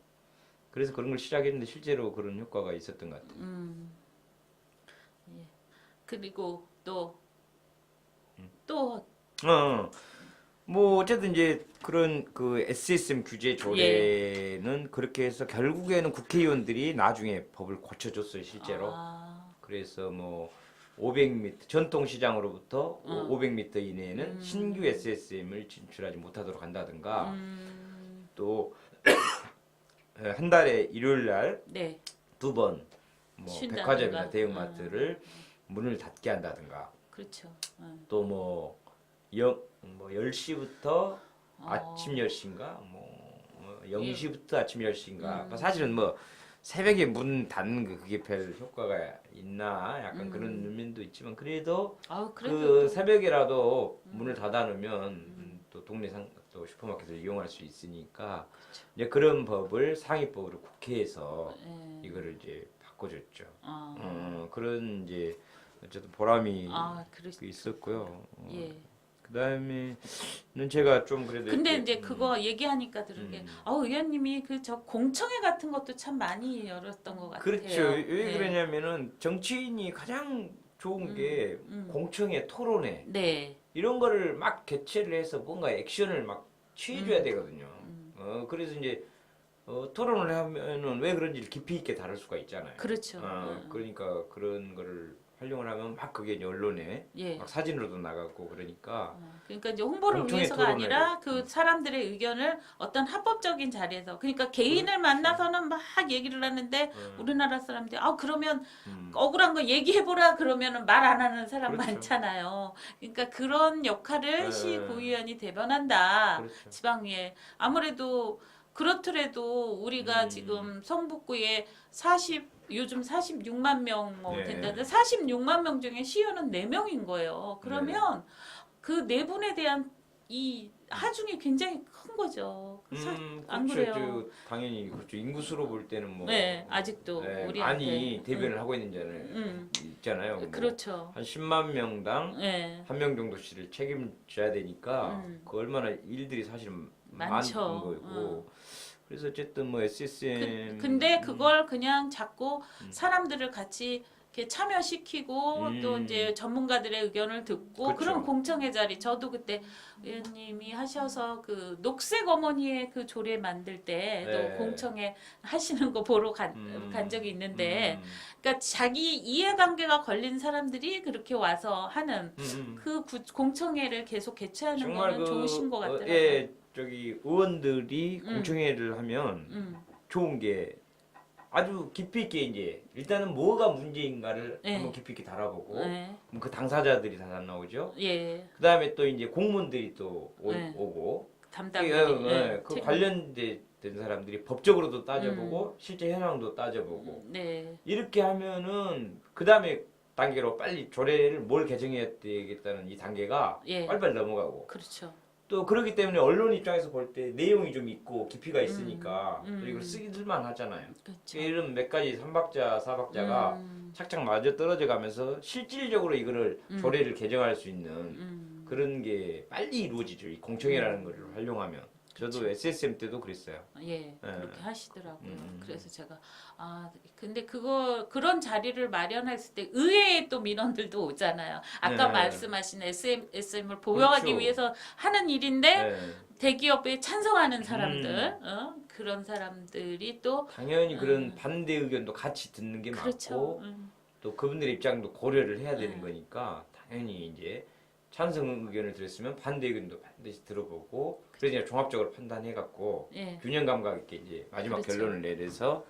그런 걸 시작했는데 실제로 그런 효과가 있었던 것 같아요. 예. 그리고 뭐 어쨌든 이제 그런 그 SSM 규제 조례는 그렇게 해서 결국에는 국회의원들이 나중에 법을 고쳐줬어요 실제로. 그래서 뭐 500m 전통 시장으로부터 500m 이내에는 신규 SSM을 진출하지 못하도록 한다든가 또 한 달에 일요일 날 두 번 뭐 백화점이나 대형마트를 문을 닫게 한다든가. 그렇죠. 또 뭐 10시부터 아침 10시인가 뭐 0시부터 아침 10시인가 사실은 뭐 새벽에 문 닫는 그게 별 효과가 있나 약간 그런 면도 있지만 그래도 그 새벽이라도 문을 닫아 놓으면 또 동네 또 슈퍼마켓을 이용할 수 있으니까 이제 그런 법을 상위법으로 국회에서 이거를 이제 바꿔줬죠. 그런 이제 어쨌든 보람이 있었고요. 그다음에는 제가 좀 그래도 근데 이제 그거 얘기하니까 들은 게 의원님이 그 저 공청회 같은 것도 참 많이 열었던 것 같아요. 그렇죠. 왜 그러냐면은 정치인이 가장 좋은 게 공청회, 토론회 이런 거를 막 개최를 해서 뭔가 액션을 막 취해줘야 되거든요. 그래서 이제 토론을 하면은 왜 그런지를 깊이 있게 다룰 수가 있잖아요. 그렇죠. 그러니까 그런 거를 활용을 하면 막 그게 이제 언론에 막 사진으로도 나가고 그러니까. 그러니까 이제 홍보를 위해서가 아니라 그 사람들의 의견을 어떤 합법적인 자리에서 그러니까 개인을 만나서는 막 얘기를 하는데 우리나라 사람들이 그러면 억울한 거 얘기해보라 그러면은 말 안 하는 사람 많잖아요. 그러니까 그런 역할을 시구의원이 대변한다. 지방위에 아무래도 그렇더라도 우리가 지금 성북구에 요즘 46만 명 된다는데 46만 명 중에 시의원은 4명인 거예요. 그러면 그 네 분에 대한 이 하중이 굉장히 큰 거죠. 안 그렇죠. 그래요? 당연히 그렇죠. 인구수로 볼 때는 뭐 아직도 우리한테 많이 대변을 하고 있는 자는 있잖아요. 뭐 그렇죠. 한 10만 명당 한 명 정도씩을 책임져야 되니까 그 얼마나 일들이 사실 많은 거고. 그래서 어쨌든 뭐 SSM 근데 그걸 그냥 자꾸 사람들을 같이 이렇게 참여시키고 또 이제 전문가들의 의견을 듣고 그런 공청회 자리 저도 그때 의원님이 하셔서 그 녹색 어머니의 그 조례 만들 때 또 공청회 하시는 거 보러 간 적이 있는데 그러니까 자기 이해관계가 걸린 사람들이 그렇게 와서 하는 그 공청회를 계속 개최하는 거는 좋으신 것 같더라고요. 저기 의원들이 공청회를 하면 좋은 게 아주 깊이 있게 이제 일단은 뭐가 문제인가를 한번 깊이 있게 다뤄보고 그럼 그 당사자들이 다 나오죠. 그다음에 또 이제 공무원들이 또 오고 담당들이 그 관련된 사람들이 법적으로도 따져보고 실제 현황도 따져보고 이렇게 하면은 그다음에 단계로 빨리 조례를 뭘 개정해야 되겠다는 이 단계가 빨리빨리 넘어가고 그렇죠. 또 그렇기 때문에 언론 입장에서 볼 때 내용이 좀 있고 깊이가 있으니까 또 이걸 쓰기들만 하잖아요. 그렇죠. 이런 몇 가지 3박자, 4박자가 착착 맞아 떨어져 가면서 실질적으로 이거를 조례를 개정할 수 있는 그런 게 빨리 이루어지죠. 이 공청회라는 거를 활용하면. 저도 SSM 때도 그랬어요. 그렇게 하시더라고요. 그래서 제가 근데 그런 자리를 마련했을 때 의회에 또 민원들도 오잖아요. 아까 말씀하신 SSM을 보호하기 위해서 하는 일인데 대기업에 찬성하는 사람들 그런 사람들이 또 당연히 그런 반대 의견도 같이 듣는 게 맞고 또 그분들의 입장도 고려를 해야 되는 거니까 당연히 이제 찬성 의견을 들었으면 반대 의견도 반드시 들어보고 그래서 이제 종합적으로 판단해갖고 균형 감각 있게 이제 마지막 결론을 내려서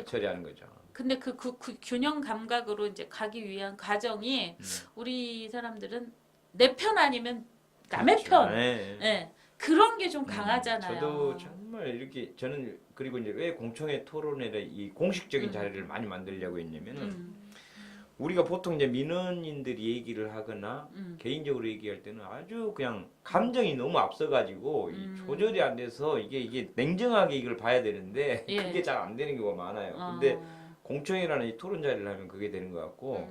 처리하는 거죠. 근데 그 균형 감각으로 이제 가기 위한 과정이 우리 사람들은 내 편 아니면 남의 편. 그런 게 좀 강하잖아요. 저도 정말 이렇게 저는 그리고 이제 왜 공청회 토론회를 이 공식적인 자리를 많이 만들려고 했냐면은 우리가 보통 이제 민원인들이 얘기를 하거나 개인적으로 얘기할 때는 아주 그냥 감정이 너무 앞서가지고 이 조절이 안 돼서 이게 냉정하게 이걸 봐야 되는데 그게 잘 안 되는 경우가 많아요. 근데 공청회라는 이 토론 자리를 하면 그게 되는 것 같고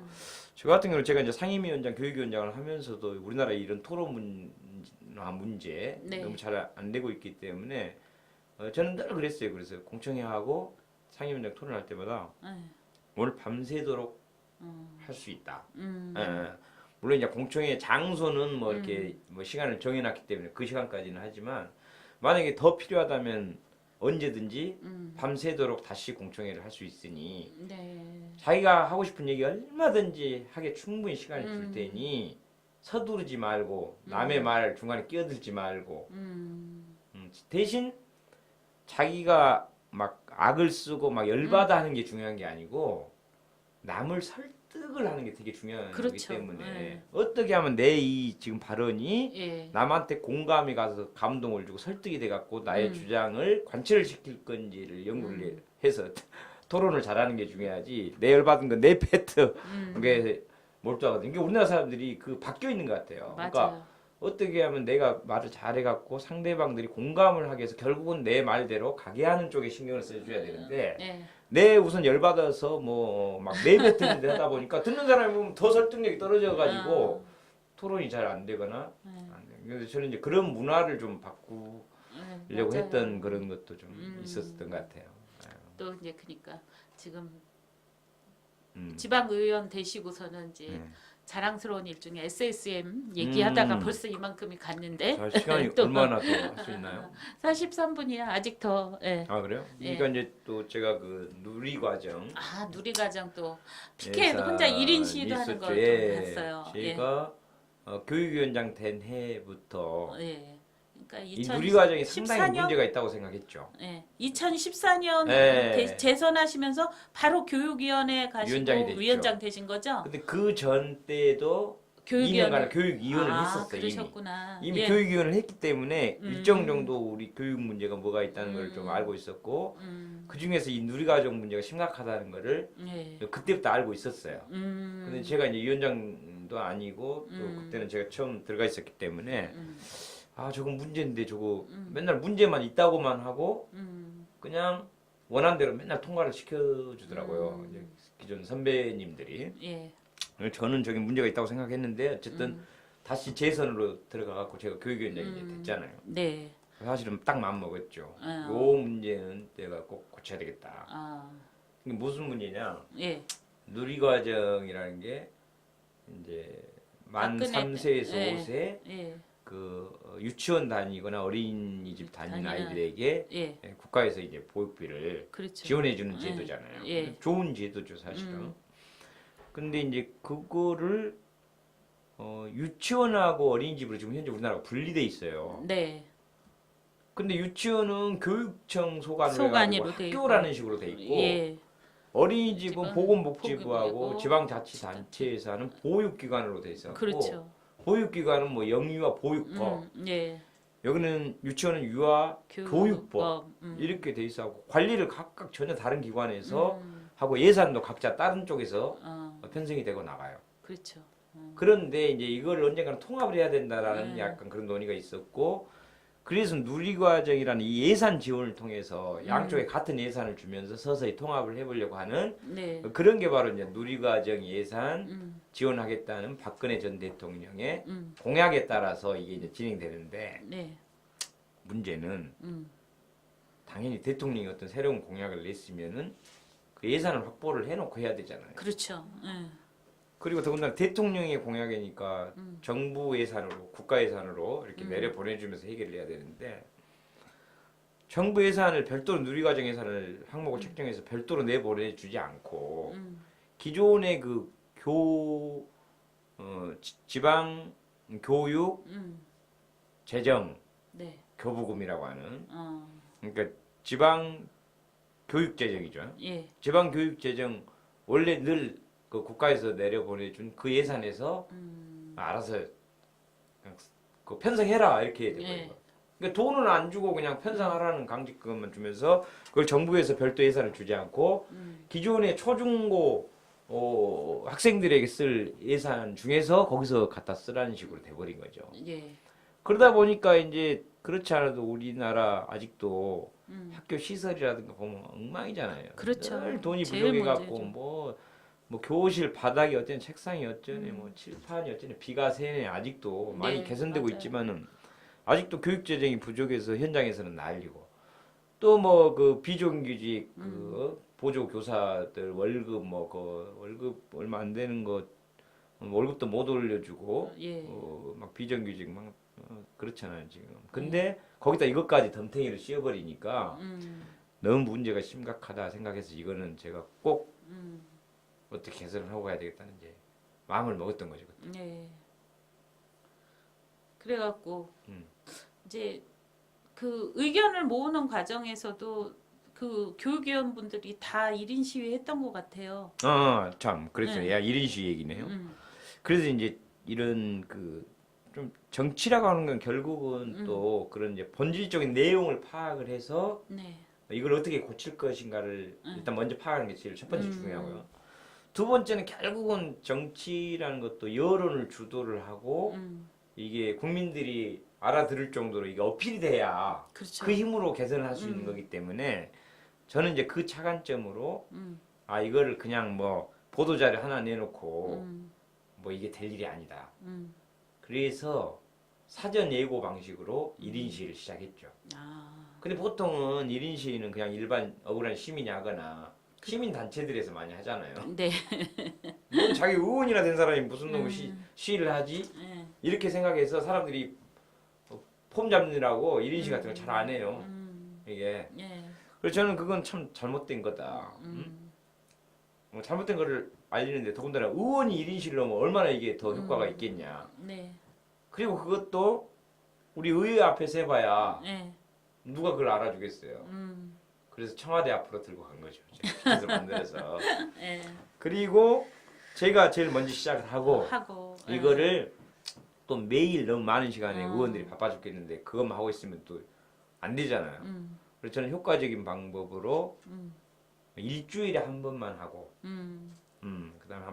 저 같은 경우는 제가 이제 상임위원장, 교육위원장을 하면서도 우리나라 이런 토론 문제 너무 잘 안 되고 있기 때문에 저는 늘 그랬어요. 그래서 공청회 하고 상임위원장 토론할 때마다 오늘 밤새도록 할 수 있다. 물론 이제 공청회 장소는 뭐 이렇게 뭐 시간을 정해놨기 때문에 그 시간까지는 하지만 만약에 더 필요하다면 언제든지 밤새도록 다시 공청회를 할 수 있으니 자기가 하고 싶은 얘기 얼마든지 하게 충분히 시간을 줄 테니 서두르지 말고 남의 말 중간에 끼어들지 말고 대신 자기가 막 악을 쓰고 막 열받아 하는 게 중요한 게 아니고 남을 설득을 하는 게 되게 중요한 거기 때문에 어떻게 하면 내 이 지금 발언이 남한테 공감이 가서 감동을 주고 설득이 돼 갖고 나의 주장을 관철을 시킬 건지를 연구를 해서 토론을 잘하는 게 중요하지. 내 열받은 거 내 팩트 그게 몰두하거든. 이게 우리나라 사람들이 그 바뀌어 있는 것 같아요. 맞아요. 그러니까 어떻게 하면 내가 말을 잘해갖고 상대방들이 공감을 하게 해서 결국은 내 말대로 가게 하는 쪽에 신경을 써줘야 되는데 네. 내 우선 열받아서 뭐 막 내뱉는 데 하다 보니까 듣는 사람이 보면 더 설득력이 떨어져가지고 토론이 잘 안 되거나 안 돼. 그래서 저는 이제 그런 문화를 좀 바꾸려고 맞아요. 했던 그런 것도 좀 있었던 것 같아요. 또 이제 그러니까 지금 음. 지방의원 되시고서는 이제 네. 자랑스러운 일 중에 SSM 얘기하다가 벌써 이만큼이 갔는데 자, 시간이 또 얼마나 더 할 수 있나요? 43분이야 아직 더. 예. 아 그래요? 예. 그러니까 이제 또 제가 그 누리과정 아 누리과정 또 피켓 예산 혼자 1인 시위도 하는 거 좀 있었죠. 봤어요. 제가 교육위원장 된 해부터 예. 그러니까 이 누리과정이 상당히 2014년 문제가 있다고 생각했죠. 예. 2014년 예. 재선하시면서 바로 교육위원회 가시고 위원장이 됐죠. 위원장 되신 거죠? 근데 그 전 때도 2년간 교육위원을 했었어요. 그러셨구나. 이미 예. 교육위원을 했기 때문에 일정 정도 우리 교육 문제가 뭐가 있다는 걸 좀 알고 있었고 그 중에서 이 누리과정 문제가 심각하다는 거를 예. 그때부터 알고 있었어요. 근데 제가 이제 위원장도 아니고 또 그때는 제가 처음 들어가 있었기 때문에 아 저거 문제인데 저거 맨날 문제만 있다고만 하고 그냥 원한대로 맨날 통과를 시켜주더라고요. 이제 기존 선배님들이. 예. 저는 저기 문제가 있다고 생각했는데 어쨌든 다시 재선으로 들어가갖고 제가 교육위원장이 이제 됐잖아요. 네. 사실은 딱 마음 먹었죠. 아. 요 문제는 내가 꼭 고쳐야 되겠다. 아. 이게 무슨 문제냐? 예. 누리과정이라는 게 이제 만 박근혜 3세에서 때. 5세 예. 그 유치원 다니거나 어린이집 다니는 다니는, 아이들에게 예. 국가에서 이제 보육비를 그렇죠. 지원해주는 제도잖아요. 예. 좋은 제도죠 사실은. 근데 이제 그거를 유치원하고 어린이집으로 지금 현재 우리나라가 분리돼 있어요. 네. 근데 유치원은 교육청 소관으로 소관으로 해가지고 돼 학교라는 식으로 돼 있고 예. 어린이집은 집은 보건복지부하고 보건복지부하고 지방자치단체에서 하는 보육기관으로 돼 있었고 그렇죠. 보육기관은 뭐 영유아 보육법 예. 여기는 유치원은 유아 교육법 음. 이렇게 돼 있어갖고 관리를 각각 전혀 다른 기관에서 하고 예산도 각자 다른 쪽에서 편성이 되고 나가요. 그렇죠. 그런데 이제 이걸 언젠가는 통합을 해야 된다라는 약간 그런 논의가 있었고 그래서 누리과정이라는 이 예산 지원을 통해서 양쪽에 같은 예산을 주면서 서서히 통합을 해보려고 하는 네. 그런 게 바로 이제 누리과정 예산 지원하겠다는 박근혜 전 대통령의 공약에 따라서 이게 이제 진행되는데 네. 문제는 당연히 대통령이 어떤 새로운 공약을 냈으면은 그 예산을 확보를 해놓고 해야 되잖아요. 그렇죠. 예. 그리고 더군다나 대통령의 공약이니까 정부 예산으로 국가 예산으로 이렇게 내려 보내주면서 해결을 해야 되는데 정부 예산을 별도로 누리과정 예산을 항목을 책정해서 별도로 내보내주지 않고 기존의 그 지방 교육 재정 네. 교부금이라고 하는 그러니까 지방 교육 재정이죠. 예. 지방 교육 재정 원래 늘 그 국가에서 내려보내준 그 예산에서 알아서 그냥 그 편성해라 이렇게 해야 되거든요. 예. 그러니까 돈은 안 주고 그냥 편성하라는 강직금만 주면서 그걸 정부에서 별도 예산을 주지 않고 기존의 초중고 학생들에게 쓸 예산 중에서 거기서 갖다 쓰라는 식으로 돼버린 거죠. 예. 그러다 보니까 이제 그렇지 않아도 우리나라 아직도 학교 시설이라든가 보면 엉망이잖아요. 그렇죠. 늘 돈이 제일 부족해갖고 문제죠. 뭐 교실 바닥이 어쩌니 책상이 어쩌니 뭐 칠판이 어쩌니 비가 새네 아직도 많이 네, 개선되고 맞아요. 있지만은 아직도 교육 재정이 부족해서 현장에서는 난리고 또 뭐 그 비정규직 그 보조 교사들 월급 뭐 그 월급 얼마 안 되는 거 월급도 못 올려주고 예. 막 비정규직 막 그렇잖아요 지금. 근데 거기다 이것까지 덤탱이를 씌워버리니까 너무 문제가 심각하다 생각해서 이거는 제가 꼭 어떻게 개선을 하고 가야 되겠다는 이제 마음을 먹었던 거죠. 그때. 네. 그래갖고 이제 그 의견을 모으는 과정에서도 그 교육위원분들이 다 1인 시위했던 것 같아요. 참 그랬어요. 네. 야 1인 시위 얘기네요. 그래서 이제 이런 그 좀 정치라고 하는 건 결국은 또 그런 이제 본질적인 내용을 파악을 해서 네. 이걸 어떻게 고칠 것인가를 일단 먼저 파악하는 게 제일 첫 번째 중요하고요. 두 번째는 결국은 정치라는 것도 여론을 주도를 하고 이게 국민들이 알아들을 정도로 이게 어필이 돼야 그렇죠. 그 힘으로 개선을 할 수 있는 거기 때문에 저는 이제 그 차관점으로 아 이거를 그냥 뭐 보도자료 하나 내놓고 뭐 이게 될 일이 아니다. 그래서 사전 예고 방식으로 1인 시위를 시작했죠. 근데 보통은 1인 시위는 그냥 일반 억울한 시민이 하거나 시민 단체들에서 많이 하잖아요. 네. 뭐 자기 의원이나 된 사람이 무슨 놈의 시위를 하지? 네. 이렇게 생각해서 사람들이 폼 잡느라고 1인 시위 같은 거 잘 안 해요. 이게. 예. 그래서 저는 그건 참 잘못된 거다. 뭐 잘못된 거를 알리는데 더군다나 의원이 1인 시위를 하면 얼마나 이게 더 효과가 있겠냐. 네. 그리고 그것도 우리 의회 앞에서 해봐야 네. 누가 그걸 알아주겠어요. 그래서 청와대 앞으로 들고 간 거죠. 피켓을 만들어서. 네. 그리고 제가 제일 먼저 시작을 하고 이거를 또 매일 너무 많은 시간에 의원들이 바빠 죽겠는데 그것만 하고 있으면 또 안 되잖아요. 그래서 저는 효과적인 방법으로 일주일에 한 번만 하고 그다음에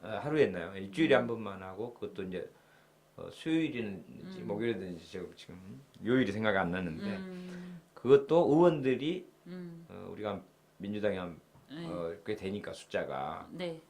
하루였나요? 일주일에 한 번만 하고 그것도 이제 수요일이든지 목요일이든지 제가 지금 요일이 생각이 안 나는데 그것도 의원들이 우리가 민주당이 꽤 되니까 숫자가 네.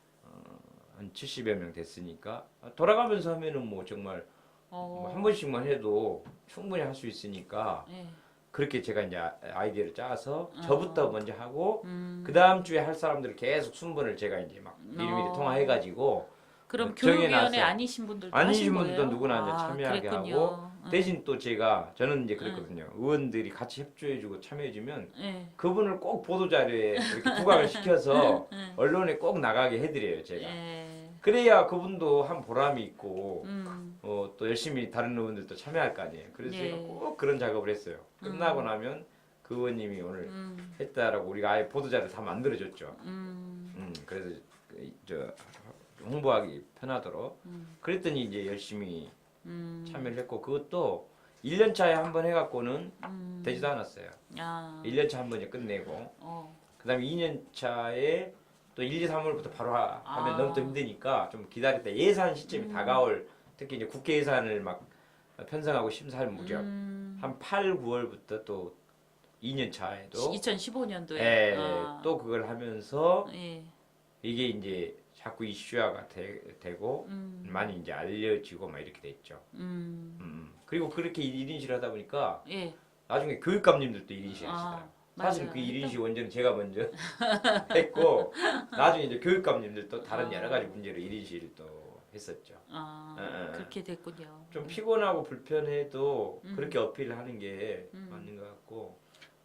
한 70여 명 됐으니까 돌아가면서 하면은 뭐 정말 뭐한 번씩만 해도 충분히 할 수 있으니까 네. 그렇게 제가 이제 아이디어를 짜서 저부터 먼저 하고 그 다음 주에 할 사람들을 계속 순번을 제가 이제 막 미리미리 통화해가지고 그럼 정해놔서 교육위원회 아니신 분들도 아니신 하신 분들도 거예요? 누구나 이제 참여하게 그랬군요. 하고 대신 또 저는 이제 그랬거든요. 의원들이 같이 협조해주고 참여해주면 네. 그분을 꼭 보도자료에 이렇게 부각을 시켜서 언론에 꼭 나가게 해드려요, 제가. 그래야 그분도 한 보람이 있고 또 열심히 다른 의원들도 참여할 거 아니에요. 그래서 제가 꼭 그런 작업을 했어요. 끝나고 나면 그 의원님이 오늘 했다라고 우리가 아예 보도자료를 다 만들어줬죠. 그래서 저 홍보하기 편하도록 그랬더니 이제 열심히 참여를 했고 그것도 1년 차에 한 번 해갖고는 되지도 않았어요. 1년 차 한 번에 끝내고 그다음에 2년 차에 또 1, 2, 3월부터 바로 하면 너무 또 힘드니까 좀 기다렸다 예산 시점이 다가올 특히 이제 국회 예산을 막 편성하고 심사할 무렵 한 8, 9월부터 또 2년 차에도 2015년도에 또 그걸 하면서 예. 이게 이제 자꾸 이슈화가 되고 많이 이제 알려지고 막 이렇게 됐죠. 그리고 그렇게 1인시를 하다 보니까 예. 나중에 교육감님들도 1인시 하시더라고요. 사실 그 1인시 원전은 제가 먼저 했고 나중에 이제 교육감님들도 다른 여러 가지 문제로 1인시를 또 했었죠. 그렇게 됐군요. 좀 피곤하고 불편해도 그렇게 어필을 하는 게 맞는 것 같고.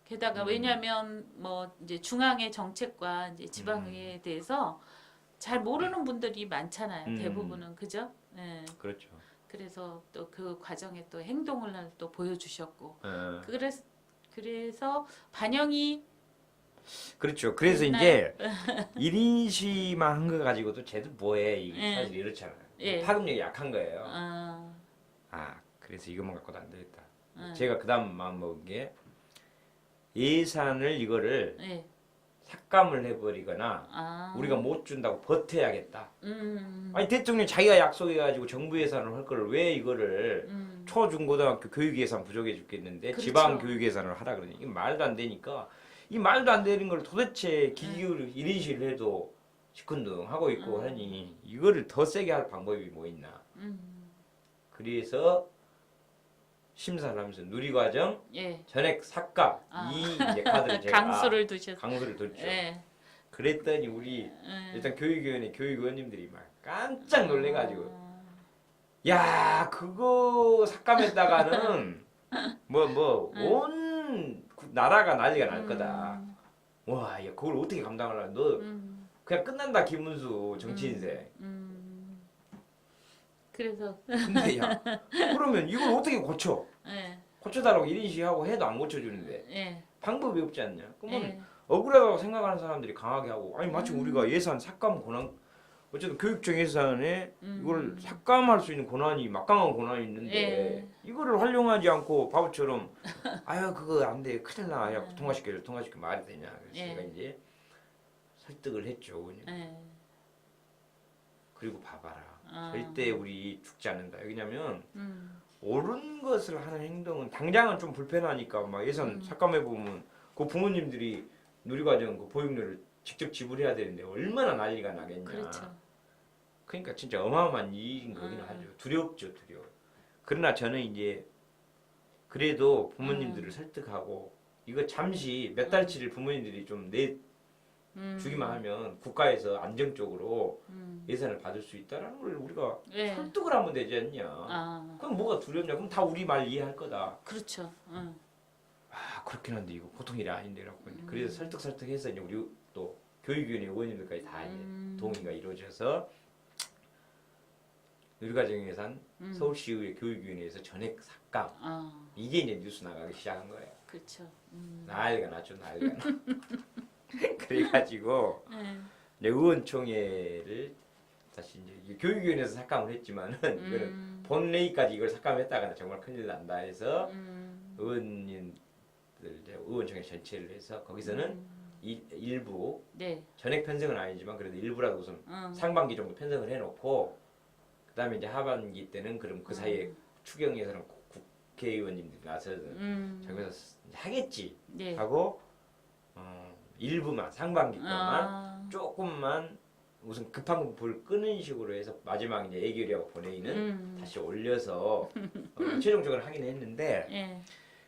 게다가 왜냐하면 뭐 이제 중앙의 정책과 이제 지방의회에 대해서 잘 모르는 분들이 많잖아요. 대부분은 그죠? 네. 그렇죠. 그래서 또 그 과정에 또 행동을 또 보여주셨고, 그래서 반영이 그렇죠. 그래서 이제 1인시만 한 거 가지고도 쟤도 뭐해 이게 사실 이렇잖아요. 파급력이 약한 거예요. 그래서 이것만 갖고도 안 되겠다. 제가 그다음 마음 먹은 게 예산을 이거를 삭감을 해버리거나 우리가 못 준다고 버텨야겠다. 아니 대통령이 자기가 약속해가지고 정부 예산을 할 거를 왜 이거를 초중고등학교 교육 예산 부족해 죽겠는데 그렇죠. 지방 교육 예산을 하라 그러니 이게 말도 안 되니까 이 말도 안 되는 걸 도대체 기기를 1인시를 해도 시큰둥하고 있고 하니 이거를 더 세게 할 방법이 뭐 있나. 그래서 심사를 하면서 누리과정, 전액 삭감 이 이제 카드를 제가 강수를 두셨죠. 강수를 뒀죠. 그랬더니 우리 일단 교육위원회 교육의원님들이 막 깜짝 놀래가지고 야 그거 삭감했다가는 온 나라가 난리가 날 거다. 와, 야 그걸 어떻게 감당하려? 너 그냥 끝난다 김문수 정치 인생. 그래서 근데 야 그러면 이걸 어떻게 고쳐? 고쳐달라고 1인시 하고 해도 안 고쳐주는데 방법이 없지 않냐? 그러면 억울하다고 생각하는 사람들이 강하게 하고 아니 마치 우리가 예산 삭감 권한 어쨌든 교육청 예산에 이걸 삭감할 수 있는 권한이 막강한 권한이 있는데 예. 이거를 활용하지 않고 바보처럼 아유 그거 안 돼 큰일 나 야 통과시켜 말이 되냐 그래서 예. 제가 이제 설득을 했죠. 예. 그리고 봐봐라 아. 절대 우리 죽지 않는다. 왜냐면 옳은 것을 하는 행동은 당장은 좀 불편하니까 막 예산 삭감해 보면 그 부모님들이 누리과정 그 보육료를 직접 지불해야 되는데 얼마나 난리가 나겠냐. 그렇죠. 그러니까 진짜 어마어마한 일인 거긴 하죠. 두렵죠, 두려워. 그러나 저는 이제 그래도 부모님들을 설득하고 이거 잠시 몇 달치를 부모님들이 좀 주기만 하면 국가에서 안정적으로 예산을 받을 수 있다라는 걸 우리가 예. 설득을 하면 되지 않냐. 아. 그럼 뭐가 두렵냐? 그럼 다 우리 말 이해할 거다. 그렇죠. 아 그렇긴 한데 이거 보통 일이 아닌데라고. 그래서 설득해서 이제 우리 또 교육위원회 의원님들까지 다 이제 동의가 이루어져서 누리과정 예산 서울시의회 교육위원회에서 전액 삭감 이게 이제 뉴스 나가기 시작한 거예요. 그렇죠. 난리가 났죠, 난리가 나. 그래가지고 이제 의원총회를 다시 이제 교육위원회에서 삭감을 했지만은 이거는 본회의까지 이걸 삭감했다가는 정말 큰일 난다 해서 의원님들 이제 의원총회 전체를 해서 거기서는 일부 네. 전액 편성은 아니지만 그래도 일부라도 우선 상반기 정도 편성을 해놓고 그다음에 이제 하반기 때는 그럼 그 사이에 추경 예산은 국회의원님들이 나서서 저기서 하겠지 네. 하고 일부만 상반기 것만 조금만 우선 급한 불 끄는 식으로 해서 마지막 이제 예결위하고 본회의는 다시 올려서 최종적으로 하긴 했는데 예.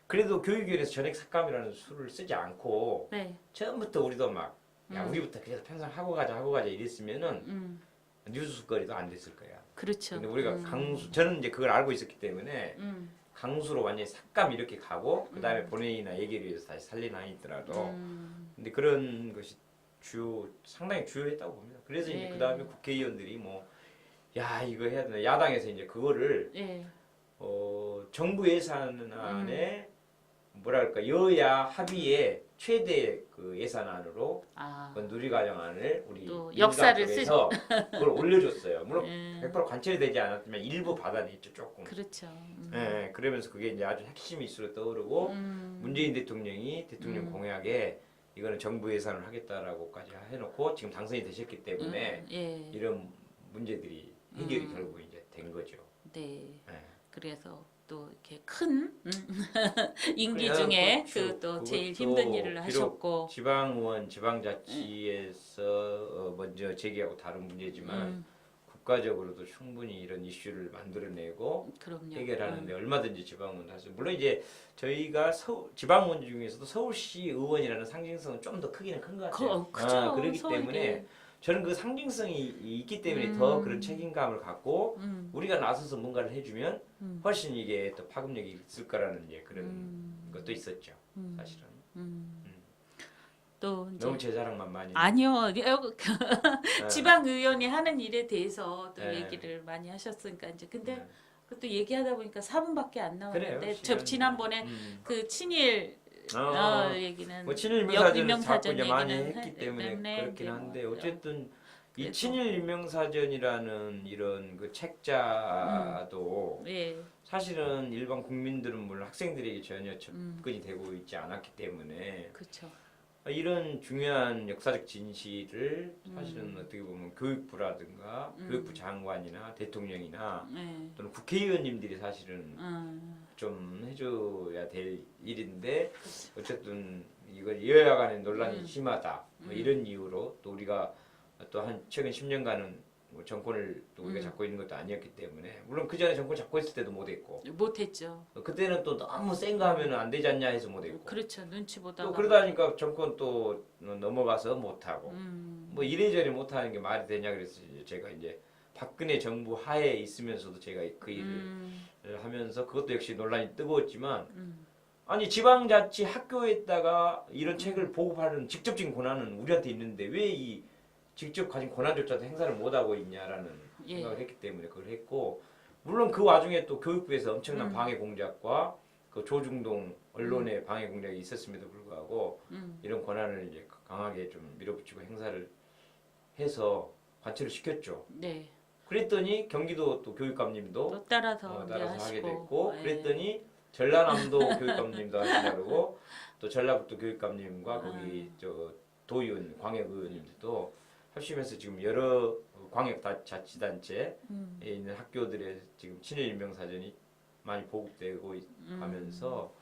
그래도 교육위원회에서 전액 삭감이라는 수를 쓰지 않고 네. 처음부터 우리도 막 야 우리부터 그래서 편성하고 가자 이랬으면은 뉴스거리도 안 됐을 거야. 그렇죠. 근데 우리가 저는 이제 그걸 알고 있었기 때문에 강수로 완전히 삭감 이렇게 가고 그 다음에 본회의나 예결위에서 다시 살리나 있더라도 근데 그런 것이 상당히 주요했다고 봅니다. 그래서 이제 네. 그 다음에 국회의원들이 뭐 야 이거 해야 되나 야당에서 이제 그거를 예. 정부 예산안에 뭐랄까 여야 합의의 최대 그 예산안으로 그 누리과정안을 우리 또 역사를 민주당에서 그걸 올려줬어요. 물론 예. 100% 관철이 되지 않았지만 일부 받아냈죠 조금. 그렇죠. 예, 그러면서 그게 이제 아주 핵심 이슈로 떠오르고 문재인 대통령이 대통령 공약에 이거는 정부 예산을 하겠다라고까지 해놓고 지금 당선이 되셨기 때문에 예. 이런 문제들이 해결이 결국 이제 된 거죠. 네. 예. 그래서 또 이렇게 큰 임기 그래요, 중에 그렇죠. 그 또 제일 그것도 힘든 일을 비록 하셨고 지방의원, 지방자치에서 먼저 제기하고 다른 문제지만 국가적으로도 충분히 이런 이슈를 만들어내고 그럼요. 해결하는데 얼마든지 지방의원 할수 물론 이제 저희가 지방의원 중에서도 서울시 의원이라는 상징성은 좀 더 크기는 큰 것 같아요. 그렇죠. 그렇기 서울대. 때문에 저는 그 상징성이 있기 때문에 더 그런 책임감을 갖고 우리가 나서서 뭔가를 해주면 훨씬 이게 또 파급력이 있을 거라는 이제 그런 것도 있었죠. 사실은. 또 이제 너무 제 자랑만 많이. 아니요. 네. 지방 의원이 하는 일에 대해서 또 네. 얘기를 많이 하셨으니까 이제 근데 네. 그것도 얘기하다 보니까 4분밖에 안 그래요, 나왔는데 시간이. 지난번에 그 친일 얘기는 뭐 친일 인명사전을 자꾸 이제 많이 얘기는 했기 때문에 때문에 그렇긴 이제 한데 뭐 어쨌든 이 그래서. 친일 인명사전이라는 이런 그 책자도 예. 사실은 일반 국민들은 물론 학생들에게 전혀 접근이 되고 있지 않았기 때문에 그렇죠. 이런 중요한 역사적 진실을 사실은 어떻게 보면 교육부라든가 교육부 장관이나 대통령이나 예. 또는 국회의원님들이 사실은 좀 해줘야 될 일인데 어쨌든 이걸 여야 간의 논란이 심하다 뭐 이런 이유로 또 우리가 또 한 최근 10년간은 뭐 정권을 또 우리가 잡고 있는 것도 아니었기 때문에 물론 그 전에 정권 잡고 있을 때도 못했고 못했죠. 그때는 또 너무 센 거 하면 안 되지 않냐 해서 못했고 그렇죠. 눈치 보다가 또 그러다니까 정권 또 넘어가서 못하고 뭐 이래저래 못하는 게 말이 되냐 그래서 제가 이제 박근혜 정부 하에 있으면서도 제가 그 일을 하면서 그것도 역시 논란이 뜨거웠지만 아니 지방자치 학교에다가 이런 책을 보급하는 직접적인 권한은 우리한테 있는데 왜 이 직접 가진 권한조차도 행사를 못하고 있냐라는 생각을 했기 때문에 그걸 했고 물론 그 와중에 또 교육부에서 엄청난 방해 공작과 그 조중동 언론의 방해 공작이 있었음에도 불구하고 이런 권한을 이제 강하게 좀 밀어붙이고 행사를 해서 관철을 시켰죠. 네. 그랬더니 경기도 또 교육감님도 또 따라서 이제 따라서 하게 하시고. 됐고 예. 그랬더니 전라남도 교육감님도 하신다 그러고 또 전라북도 교육감님과 거기 저 도의원 광역의원님들도 합심해서 지금 여러 광역자치단체에 있는 학교들의 지금 친일 인명사전이 많이 보급되고 가면서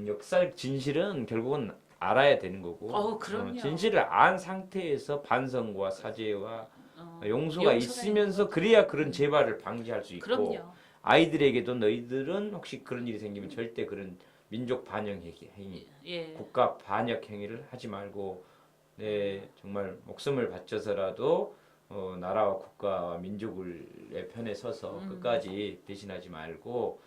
역사 진실은 결국은 알아야 되는 거고 그럼요. 진실을 안 상태에서 반성과 사죄와 용서가 용서가 있으면서 있는 그래야 그런 재발을 방지할 수 있고 그럼요. 아이들에게도 너희들은 혹시 그런 일이 생기면 절대 그런 민족 반역 행위, 예. 국가 반역 행위를 하지 말고 정말 목숨을 바쳐서라도 나라와 국가와 민족의 편에 서서 끝까지 배신하지 말고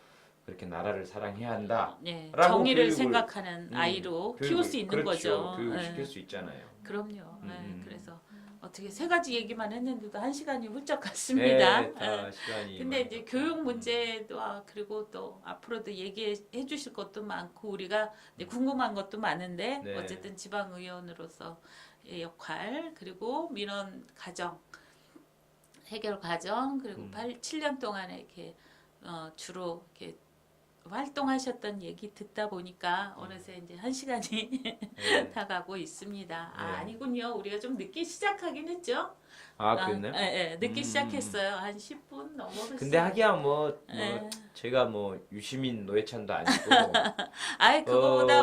그렇게 나라를 사랑해야 한다. 예. 라고 정의를 교육을, 생각하는 아이로 키울 수 있는 그렇죠. 거죠. 교육을 예. 시킬 수 있잖아요. 그럼요. 예. 그래서 어떻게 세 가지 얘기만 했는데도 한 시간이 훌쩍 갔습니다. 네, 다 예. 시간이 근데 많이 이제 갔고. 교육 문제도 그리고 또 앞으로도 얘기해 주실 것도 많고 우리가 이제 궁금한 것도 많은데 네. 어쨌든 지방의원으로서의 역할 그리고 민원 가정 해결 과정 그리고 7년 동안에 이렇게 주로 이렇게 활동하셨던 얘기 듣다 보니까 어느새 이제 한 시간이 네. 다 가고 있습니다. 네. 아니군요. 우리가 좀 늦게 시작하긴 했죠. 그랬나요? 예, 늦게 시작했어요. 한 10분 넘어갔어요. 근데 하기야 뭐 예. 제가 뭐 유시민 노회찬도 아니고 그거보다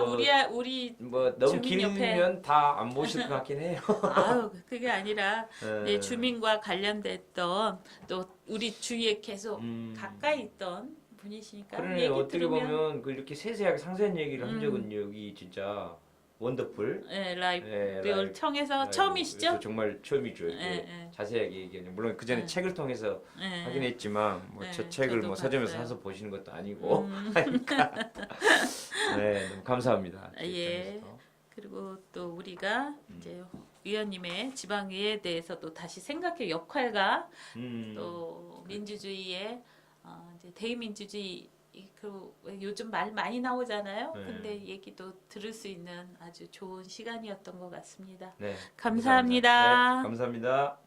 우리 뭐 너무 주민 옆에- 길면 다 안 보실 것 같긴 해요. 아유 그게 아니라 예. 네, 주민과 관련됐던 또 우리 주위에 계속 가까이 있던 분이시니까 그러네 얘기 어떻게 들으면 보면 그 이렇게 세세하게 상세한 얘기를 한 적은 여기 진짜 원더풀 라이브를 라이브, 통해서 라이브. 처음이시죠? 그래서 정말 처음이죠. 이렇게 예. 자세하게 얘기하는 물론 그 전에 책을 통해서 예. 하긴 했지만 뭐 저 네, 책을 저도 뭐 서점에서 봤어요. 사서 보시는 것도 아니고 하니까 네 너무 감사합니다. 예. 그리고 또 우리가 이제 위원님의 지방의회에 대해서도 다시 생각해 역할과 또 민주주의의 이제 대의민주주의 그 요즘 말 많이 나오잖아요. 네. 근데 얘기도 들을 수 있는 아주 좋은 시간이었던 것 같습니다. 네, 감사합니다. 네, 감사합니다.